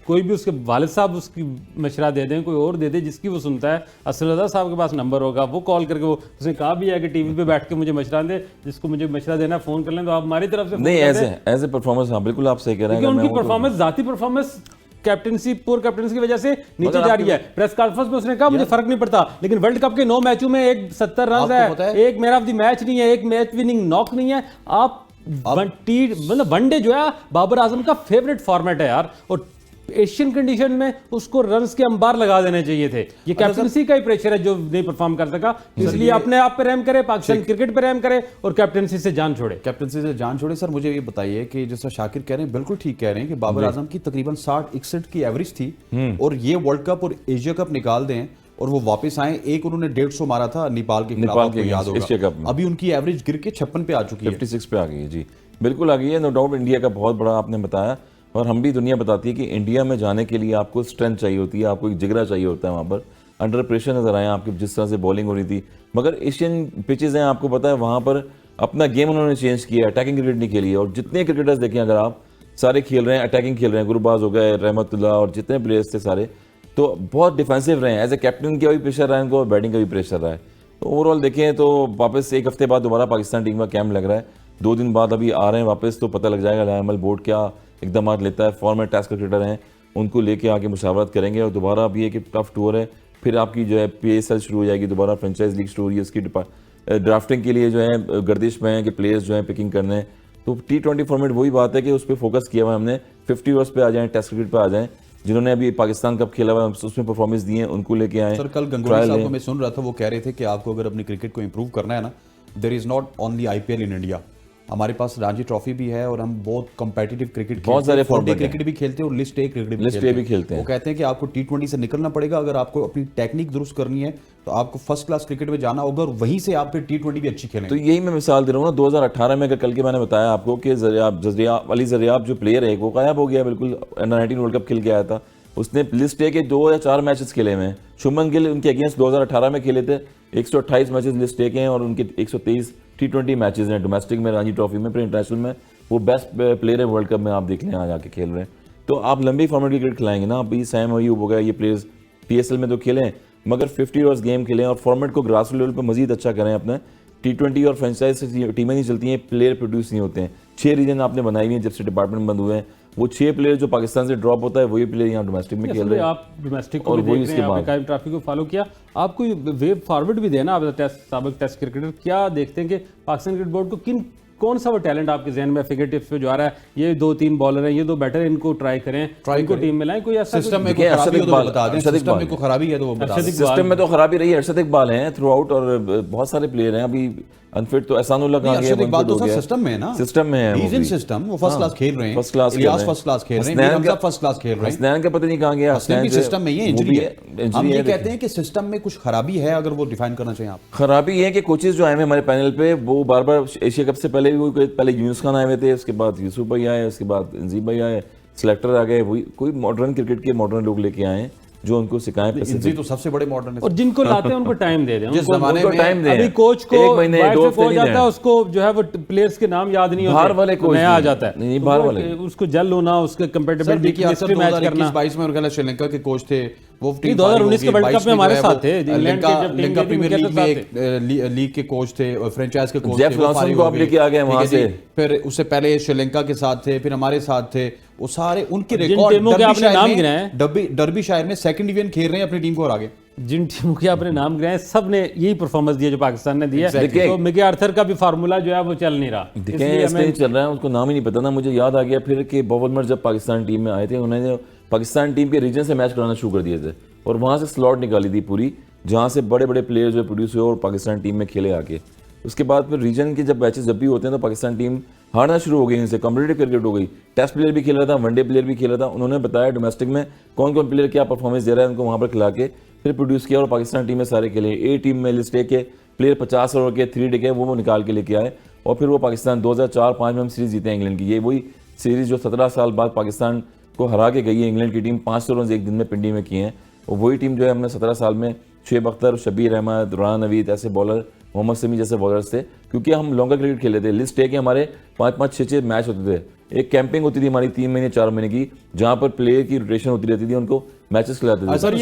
कोई भी उसके वालिद साहब उसकी मशरा दे दें, कोई और दे दे जिसकी वो सुनता है। असलदा साहब के पास नंबर होगा, वो कॉल करके वो उसने कहा भी है कि टीवी पे बैठ के मुझे मशरा दे, जिसको मुझे मशरा देना फ़ोन कर लें। तो आप हमारी तरफ से नहीं, एज ए परफॉर्मेंस, हाँ बिल्कुल आप सही कह रहे हैं। उनकी परफॉर्मेंस, जाती परफॉर्मेंस कैप्टनसी, पूर कैप्टनसी की वजह से नीचे जा रही है। प्रेस कॉन्फ्रेंस में उसने कहा मुझे फर्क नहीं पड़ता, लेकिन वर्ल्ड कप के 9 मैचों में एक 70 रन है, एक मैन ऑफ द मैच नहीं है, एक मैच विनिंग नॉक नहीं है। आप मतलब वनडे जो है बाबर आजम का फेवरेट फॉर्मेट है यार, और एशियन कंडीशन में उसको रन्स के अंबार लगा देने चाहिए थे। ये कैप्टनसी का ही प्रेशर है जो नहीं परफॉर्म कर सका, इसलिए अपने आप पे रहम करे, पाकिस्तान क्रिकेट पे रहम करे और कैप्टनसी से जान छोड़े। सर मुझे ये बताइए कि जैसा शाकिर कह रहे हैं, बिल्कुल ठीक कह रहे हैं कि बाबर आजम की तकरीबन 60-61 की एवरेज थी, और ये वर्ल्ड कप और एशिया कप निकाल दें और वो वापस आए। एक उन्होंने 150 मारा था नेपाल के खिलाफ, आपको याद होगा। अभी उनकी एवरेज गिर के 56 पे आ चुकी है, 56 पे आ गई है। जी बिल्कुल आ गई है, नो डाउट। इंडिया का बहुत बड़ा आपने बताया, और हम भी दुनिया बताती है कि इंडिया में जाने के लिए आपको स्ट्रेंथ चाहिए होती है, आपको एक जिगरा चाहिए होता है। वहाँ पर अंडर प्रेशर नजर आए आपकी, जिस तरह से बॉलिंग हो रही थी। मगर एशियन पिचेज हैं, आपको पता है वहाँ पर अपना गेम उन्होंने चेंज किया, अटैकिंग क्रिकेट नहीं खेली है। और जितने क्रिकेटर्स देखें अगर आप, सारे खेल रहे हैं अटैकिंग खेल रहे हैं। गुरबाज हो गए, रहमतुल्लाह और जितने प्लेयर्स थे सारे, तो बहुत डिफेंसिव रहे हैं। एज ए कैप्टन का भी प्रेशर रहा है इनको, और बैटिंग का भी प्रेशर रहा है। तो ओवरऑल देखें तो वापस एक हफ्ते बाद दोबारा पाकिस्तान टीम का कैंप लग रहा है, 2 दिन बाद अभी आ रहे हैं वापस, तो पता लग जाएगा लाइमल बोर्ड क्या इकदाम लेता है। फॉर्मर टेस्ट क्रिकेटर हैं, उनको लेके आके मुशावरत करेंगे। और दोबारा अभी एक टफ टूर है, फिर आपकी जो है PSL शुरू हो जाएगी, दोबारा फ्रेंचाइज लीग शुरू हुई है। उसकी ड्राफ्टिंग के लिए जो है गर्दिश में है कि प्लेयर्स जो है पिकिंग करने हैं। तो T20 फॉर्मेट वही बात है कि उस पर फोकस किया हुआ है हमने। 50 ओवर्स पे आ जाएं, टेस्ट क्रिकेट पे आ जाएं। जिन्होंने अभी पाकिस्तान कप खेला हुआ है उसमें परफॉर्मेंस दी है, उनको लेके आए। सर कल गंगोली साहब को मैं सुन रहा था, वो कह रहे थे कि आपको अगर अपनी क्रिकेट को इंप्रूव करना है ना, there is not only IPL in India, हमारे पास रणजी ट्रॉफी भी है और हम बहुत कम्पिटिटिव क्रिकेट बहुत सारे फॉर्मेट क्रिकेट भी खेलते हैं और लिस्ट ए क्रिकेट भी लिस्ट ए भी खेलते हैं। वो कहते हैं कि आपको T20 से निकलना पड़ेगा, अगर आपको अपनी टेक्निक दुरुस्त करनी है तो आपको फर्स्ट क्लास क्रिकेट में जाना होगा और वहीं से आप फिर T20 भी अच्छी खेलें। तो यही मैं मिसाल दे रहा हूँ ना, 2018 में अगर कल के मैंने बताया आपको कि अली ज़रियाब जो प्लेयर है वो गायब हो गया बिल्कुल, अंडर-19 वर्ल्ड कप खेल के आया था, उसने लिस्ट ए के 2 या 4 मैचेस खेले हुए हैं। शुभमन गिल उनके अगेंस्ट 2018 में खेले थे, 128 मैचेस लिस्ट ए के हैं और उनके 123 T20 मैचेस हैं डोमेस्टिक में, रणजी ट्रॉफी में, फिर इंटरनेशनल में वो बेस्ट प्लेयर है वर्ल्ड कप में, आप देख लें आज आके खेल रहे हैं। तो आप लंबी फॉर्मेट की क्रिकेट खिलाएंगे ना, अभी सैम अयूब हो गया, ये प्लेयर्स PSL में तो खेलें मगर 50 ओवर्स गेम खेलें और फॉर्मेट को ग्रास लेवल पर मजीद अच्छा करें अपने। T20 और फ्रेंचाइज से टीमें नहीं चलती हैं, प्लेयर प्रोड्यूस नहीं होते हैं। 6 रीजन आपने बनाई हुई हैं जब से डिपार्टमेंट बंद हुए हैं, वो 6 प्लेयर जो पाकिस्तान से ड्रॉप होता है वही प्लेयर यहाँ डोमेस्टिक में खेल रहे हैं। आप डोमेस्टिक को और भी वही देख रहे इसके हैं, आपने बाद कायम ट्रॉफी को फॉलो किया, आपको वेब फॉरवर्ड भी देना, आप साबिक टेस्ट क्रिकेटर, क्या देखते हैं कि पाकिस्तान क्रिकेट बोर्ड को कौन सा वो टैलेंट आपके जहन में फिगर टिप्स पे जो आ रहा है, ये 2-3 बॉलर हैं, ये 2 बैटर, इनको ट्राई करें, इनको टीम में लाएं, कोई ऐसा सिस्टम में कोई खराबी हो तो वो बता दें, सिस्टम में कोई खराबी है तो वो बता दें। सिस्टम में तो खराबी रही है, अरशद इकबाल हैं थ्रू आउट और बहुत सारे प्लेयर हैं, अभी अनफिट तो एहसानुल्लाह कहाँ गया, अरशद इकबाल तो सर सिस्टम में है ना, सिस्टम में है, ही इज इन सिस्टम, वो फर्स्ट क्लास खेल रहे हैं, first class Ilyas first class खेल रहे हैं, मीर हमजा फर्स्ट क्लास खेल रहे हैं, हसनैन का पता नहीं कहाँ गया, हसनैन भी सिस्टम में ही है, इंजरी है। हम ये है। कहते हैं कि सिस्टम में कुछ खराबी है, अगर वो डिफाइन करना चाहिए आप। खराबी ये है कि कोचेज जो आए हैं हमारे पैनल पे वो बार बार एशिया कप से पहले भी, पहले यूनुस खान आए हुए थे, उसके बाद यूसुफ भाई आए, उसके बाद इंजीब भाई आए, सिलेक्टर आ गए, वही कोई मॉडर्न क्रिकेट के मॉडर्न लोग लेके आए हैं जो उनको सिखाएं। इंजी तो सबसे बड़े मॉडर्न है, और जिनको लाते हैं उनको टाइम दे दें, जिस जमाने में टाइम दें, अभी कोच को 1 महीने 2 हफ्ते कोच आता है, उसको जो है वो प्लेयर्स के नाम याद नहीं होते, बाहर वाले कोच नया आ जाता है, नहीं बाहर वाले, उसको जल होना, उसके कंपेटिबिलिटी हिस्ट्री मैच करना। 2022 में उनका श्रीलंका के कोच थे वो, 2019 के वर्ल्ड कप में हमारे साथ थे, इंग्लैंड के जब लंका प्रीमियर लीग में एक लीग के कोच थे और फ्रेंचाइज के कोच थे, जेफ लॉसन को आप लेके आ गए वहां से, फिर उससे पहले श्रीलंका के साथ थे, फिर हमारे साथ थे, वो सारे उनके जिन रिकॉर्ड टीमों के आपने नाम गिनाए हैं, डर्बी शायर में सेकंड डिवीजन खेल रहे हैं अपनी टीम को और आगे, जिन टीमों के आपने नाम गिनाए सब ने यही परफॉर्मेंस दिया जो पाकिस्तान ने दिया। Exactly. तो मिकी आर्थर का भी फार्मूला जो है वो चल नहीं रहा, इसलिए इसलिए चल रहा है, उसको नाम ही नहीं पता ना। मुझे याद आ गया फिर कि बॉब वुडमर जब पाकिस्तान टीम में आए थे, उन्होंने पाकिस्तान टीम के रीजन से मैच कराना शुरू कर दिए थे और वहाँ से स्लॉट निकाली थी पूरी, जहाँ से बड़े बड़े प्लेयर जो प्रोड्यूस हुए और पाकिस्तान टीम में खेले आके। उसके बाद फिर रीजन के जब मैचेस जब भी होते हैं तो पाकिस्तान टीम हारना शुरू हो गई, इनसे कॉम्पिटिटिव क्रिकेट हो गई, टेस्ट प्लेयर भी खेल रहा था, वनडे प्लेयर भी खेल रहा था। उन्होंने बताया डोमेस्टिक में कौन कौन प्लेयर क्या परफॉर्मेंस दे रहा है, उनको वहाँ पर खिला के फिर प्रोड्यूस किया और पाकिस्तान टीम में सारे खेले। ए टीम में लिस्ट ए के प्लेयर 50 ओवर के 3 डे के वो निकाल के लेके आए और फिर वो पाकिस्तान 2004-5 में हम सीरीज जीते इंग्लैंड की। ये वही सीरीज जो 17 साल बाद पाकिस्तान को हरा के गई है इंग्लैंड की टीम, 500 रन एक दिन में पिंडी में किए हैं, और वही टीम जो है हमने 17 साल में शुएब अख्तर, शबीर अहमद, दुरान नवीद ऐसे बॉलर, मोहम्मद समी जैसे बॉलर्स थे, क्योंकि हम लॉन्गर क्रिकेट खेले थे। लिस्ट ए के हमारे 5-5, 6-6 मैच होते थे, एक कैंपिंग होती थी हमारी 3 महीने 4 महीने की, जहां पर प्लेयर की रोटेशन होती रहती थी, उनको मैचेस खिलाते थे। सर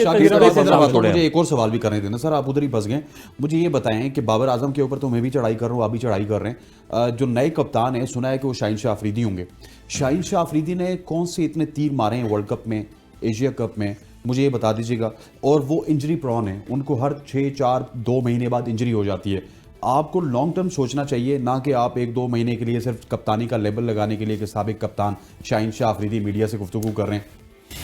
मुझे एक और सवाल भी करने देना सर, आप उधर ही फंस गए। मुझे ये बताएं कि बाबर आजम के ऊपर तो मैं भी चढ़ाई कर रहा हूँ, आप भी चढ़ाई कर रहे हैं, जो नए कप्तान है सुना है कि वो शाहीन शाह अफरीदी होंगे। शाहीन शाह अफरीदी ने कौन से इतने तीर मारे हैं वर्ल्ड कप में, एशिया कप में, मुझे ये बता दीजिएगा। और वो इंजरी प्रॉन है, उनको हर 6-4-2 महीने बाद इंजरी हो जाती है। आपको लॉन्ग टर्म सोचना चाहिए, ना कि आप 1-2 महीने के लिए सिर्फ कप्तानी का लेबल लगाने के लिए कि साबिक कप्तान शाहीन शाह अफरीदी मीडिया से गुफ्तगू कर रहे हैं।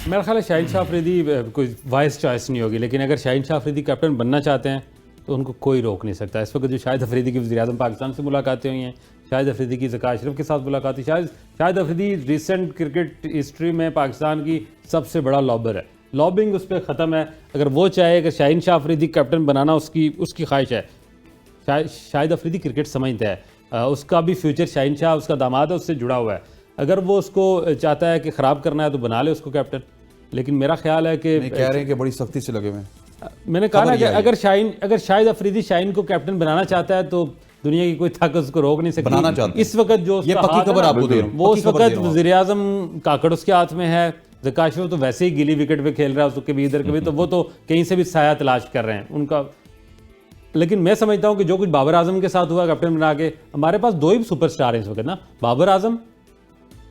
मेरा ख्याल है शाहीन शाह अफरीदी कोई वाइस चॉइस नहीं होगी, लेकिन अगर शाहीन शाह अफरीदी कैप्टन बनना चाहते हैं तो उनको कोई रोक नहीं सकता। इस वक्त जो शाहिद अफरीदी की वज़ीर-ए-आज़म पाकिस्तान से मुलाकातें हुई हैं, शाहिद अफरीदी की ज़का अशरफ के साथ मुलाकात हुई। Shahid Afridi recent cricket history में पाकिस्तान की सबसे बड़ा लॉबर है, लॉबिंग उस पर ख़त्म है। अगर वो चाहे कि शाहीन शाह अफरीदी कैप्टन बनाना उसकी ख्वाहिश है, शाहिद अफरीदी क्रिकेट समझता है, उसका भी फ्यूचर शाहीन शाह उसका दामाद है, उससे जुड़ा हुआ है। अगर वो उसको चाहता है कि ख़राब करना है तो बना ले उसको कैप्टन, लेकिन मेरा ख्याल है कि कह रहे हैं कि बड़ी सख्ती से लगे हुए हैं। मैंने कहा ना कि अगर शाहिद अफरीदी शाहीन को कैप्टन बनाना चाहता है तो दुनिया की कोई ताकत उसको रोक नहीं सकती। बनाना चाहते इस वक्त जो ये पक्की खबर आपको दे रहा हूं, वो उस वक्त वज़ीर-ए-आज़म काकड़ उसके हाथ में है, ज़का अशरफ तो वैसे ही गिली विकेट पे खेल रहा है, उसके भी इधर के भी, तो वो तो कहीं से भी साया तलाश कर रहे हैं उनका। लेकिन मैं समझता हूँ कि जो कुछ बाबर आजम के साथ हुआ कैप्टन बना के, हमारे पास 2 ही सुपरस्टार हैं इस वक्त ना, बाबर आजम,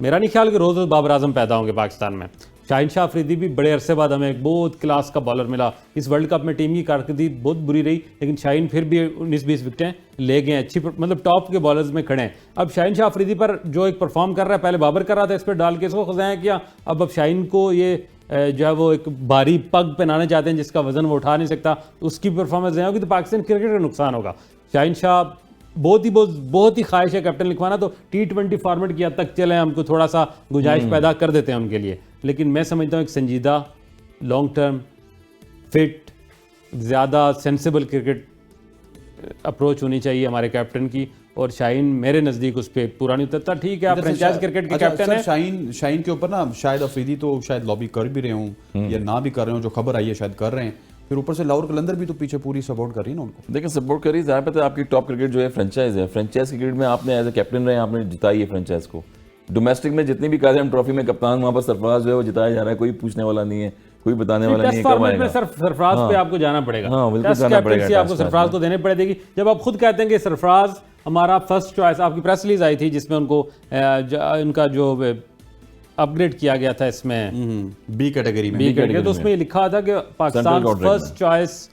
मेरा नहीं ख्याल कि रोज़ रोज़ बाबर आजम पैदा होंगे पाकिस्तान में। शाहीन शाह अफरीदी भी बड़े अरसे बाद हमें एक बहुत क्लास का बॉलर मिला। इस वर्ल्ड कप में टीम की कारकर्दगी बहुत बुरी रही, लेकिन शाहीन फिर भी 19-20 विकेटें ले गए, अच्छी मतलब टॉप के बॉलर्स में खड़े हैं। अब शाहीन शाह अफरीदी पर जो एक परफॉर्म कर रहा है, पहले बाबर कर रहा था, इस पर डाल के इसको खजाया किया, अब शाहीन को ये जो है वो एक भारी पग पहनाना चाहते हैं जिसका वजन वो उठा नहीं सकता, तो उसकी परफॉर्मेंस नहीं होगी तो पाकिस्तान क्रिकेट का नुकसान होगा। शाहीन शाह बहुत ही ख्वाहिश है कैप्टन लिखवाना, तो T20 फॉर्मेट की हद तक चले, हमको थोड़ा सा गुंजाइश पैदा कर देते हैं उनके लिए। लेकिन मैं समझता हूँ एक संजीदा, लॉन्ग टर्म, फिट, ज़्यादा सेंसिबल क्रिकेट अप्रोच होनी चाहिए हमारे कैप्टन की, और शाहीन मेरे नज़दीक उस पर पूरा नहीं उतरता। ठीक है, आप फ्रेंचाइज क्रिकेट के कैप्टन हैं। शाहीन के ऊपर ना शायद अफरीदी तो शायद लॉबी कर भी रहे हों या ना भी कर रहे हों, जो खबर आई है शायद कर रहे हैं, फिर ऊपर से लाहौर कलंदर भी तो पीछे पूरी सपोर्ट कर रही है ना उनको। देखिए सपोर्ट करिए, ज़्यादा पता है आपकी टॉप क्रिकेट जो है फ्रेंचाइज है, फ्रेंचाइज क्रिकेट में आपने एज ए कैप्टन रहे, आपने जिताई है फ्रेंचाइज को। डोमेस्टिक में जितनी भी कायम ट्रॉफी में कप्तान वहाँ पर सरफराज जो है वो जिताया जा रहा है, कोई पूछने वाला नहीं है, कोई बताने वाला नहीं है कब आएगा। सरफराज पे आपको जाना पड़ेगा, हाँ, बिल्कुल टेस्ट जाना पड़ेगा, कैप्टनसी आपको सरफराज को देनी पड़ेगी। जब आप खुद कहते हैं कि सरफराज हमारा फर्स्ट चॉइस, आपकी प्रेस रिलीज आई थी जिसमें उनको उनका जो अपग्रेड किया गया था इसमें बी कैटेगरी में, बी कैटेगरी, तो उसमें लिखा था कि Pakistan first choice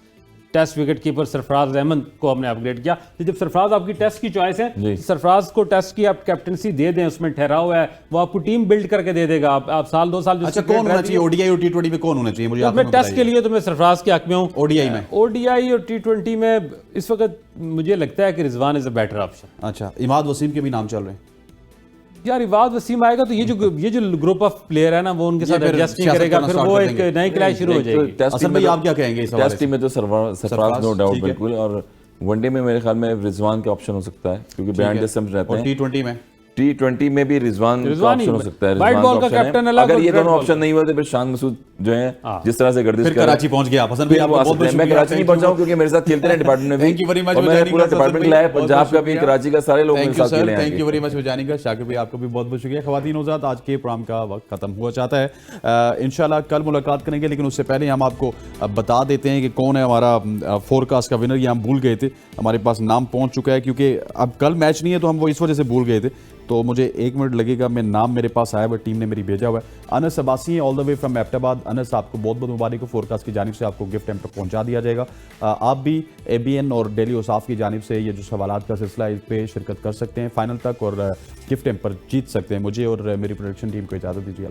test wicket keeper Sarfaraz Ahmed को हमने अपग्रेड किया। तो जब सरफराज आपकी टेस्ट की चॉइस है, सरफराज को टेस्ट की आप कैप्टनसी दे दें, उसमें ठहरा हुआ है, वो आपको टीम बिल्ड करके दे देगा। आप साल 2 साल। अच्छा, कौन होना चाहिए ओडीआई और T20 में, कौन होना चाहिए मुझे आप मैं टेस्ट के लिए तो मैं सरफराज के हक में हूँ। ओडीआई में, ओडीआई और T20 में इस वक्त मुझे लगता है कि Rizwan is a better option. अच्छा, इमाद वसीम के भी नाम चल रहे हैं यार। इमाद वसीम आएगा तो ये जो ग्रुप ऑफ प्लेयर है ना, वो उनके साथ एडजस्ट नहीं करेगा, फिर वो एक नई क्लैश शुरू हो जाएगी। असल में आप क्या कहेंगे इस हवाले टेस्ट टीम में तो सरफराज नो डाउट बिल्कुल, और वनडे में मेरे ख्याल में रिजवान का ऑप्शन हो सकता है, क्योंकि बिहाइंड द स्टंप्स रहते हैं। T20 में, T20 में भी रिजवान का ऑप्शन हो सकता है, वाइट बॉल का कैप्टन अलग, अगर ये दोनों ऑप्शन नहीं हुए तो फिर शान मसूद जो है जिस तरह से गर्दिश फिर कराची पहुंच गया। हसन भाई आपका बहुत बहुत मैं कराची नहीं पहुंचा हूं क्योंकि मेरे साथ खेलते हैं डिपार्टमेंट में भी। थैंक यू वेरी मच, मैंने पूरा डिपार्टमेंट लाया, पंजाब का भी, कराची का, सारे लोग मेरे साथ खेले हैं। Thank you very much for joining अस। शाकिर भाई आपका भी बहुत बहुत शुक्रिया। ख्वातीन हज़रात, आज के प्रोग्राम का वक्त खत्म हुआ चाहता है, इंशाल्लाह कल मुलाकात करेंगे, लेकिन उससे पहले हम आपको बता देते हैं कि कौन है हमारा फोरकास्ट का विनर। ये हम भूल गए थे, हमारे पास नाम पहुंच चुका है, क्योंकि अब कल मैच नहीं है तो हम वो इस वजह से भूल गए थे, तो मुझे 1 मिनट लगेगा। मैं नाम मेरे पास आया, बट टीम ने मेरी भेजा हुआ है। Anas Abbasi all the way from Abbottabad. Anas, आपको बहुत बहुत मुबारक हो, फोरकास्ट की जानिब से आपको गिफ्ट टाइम पर पहुंचा दिया जाएगा। आप भी ABN और डेली औसाफ की जानिब से ये जो सवालात का सिलसिला है, इस पर शिरकत कर सकते हैं फाइनल तक और गिफ्ट टाइम पर जीत सकते हैं। मुझे और मेरी प्रोडक्शन टीम को इजाज़त दीजिए।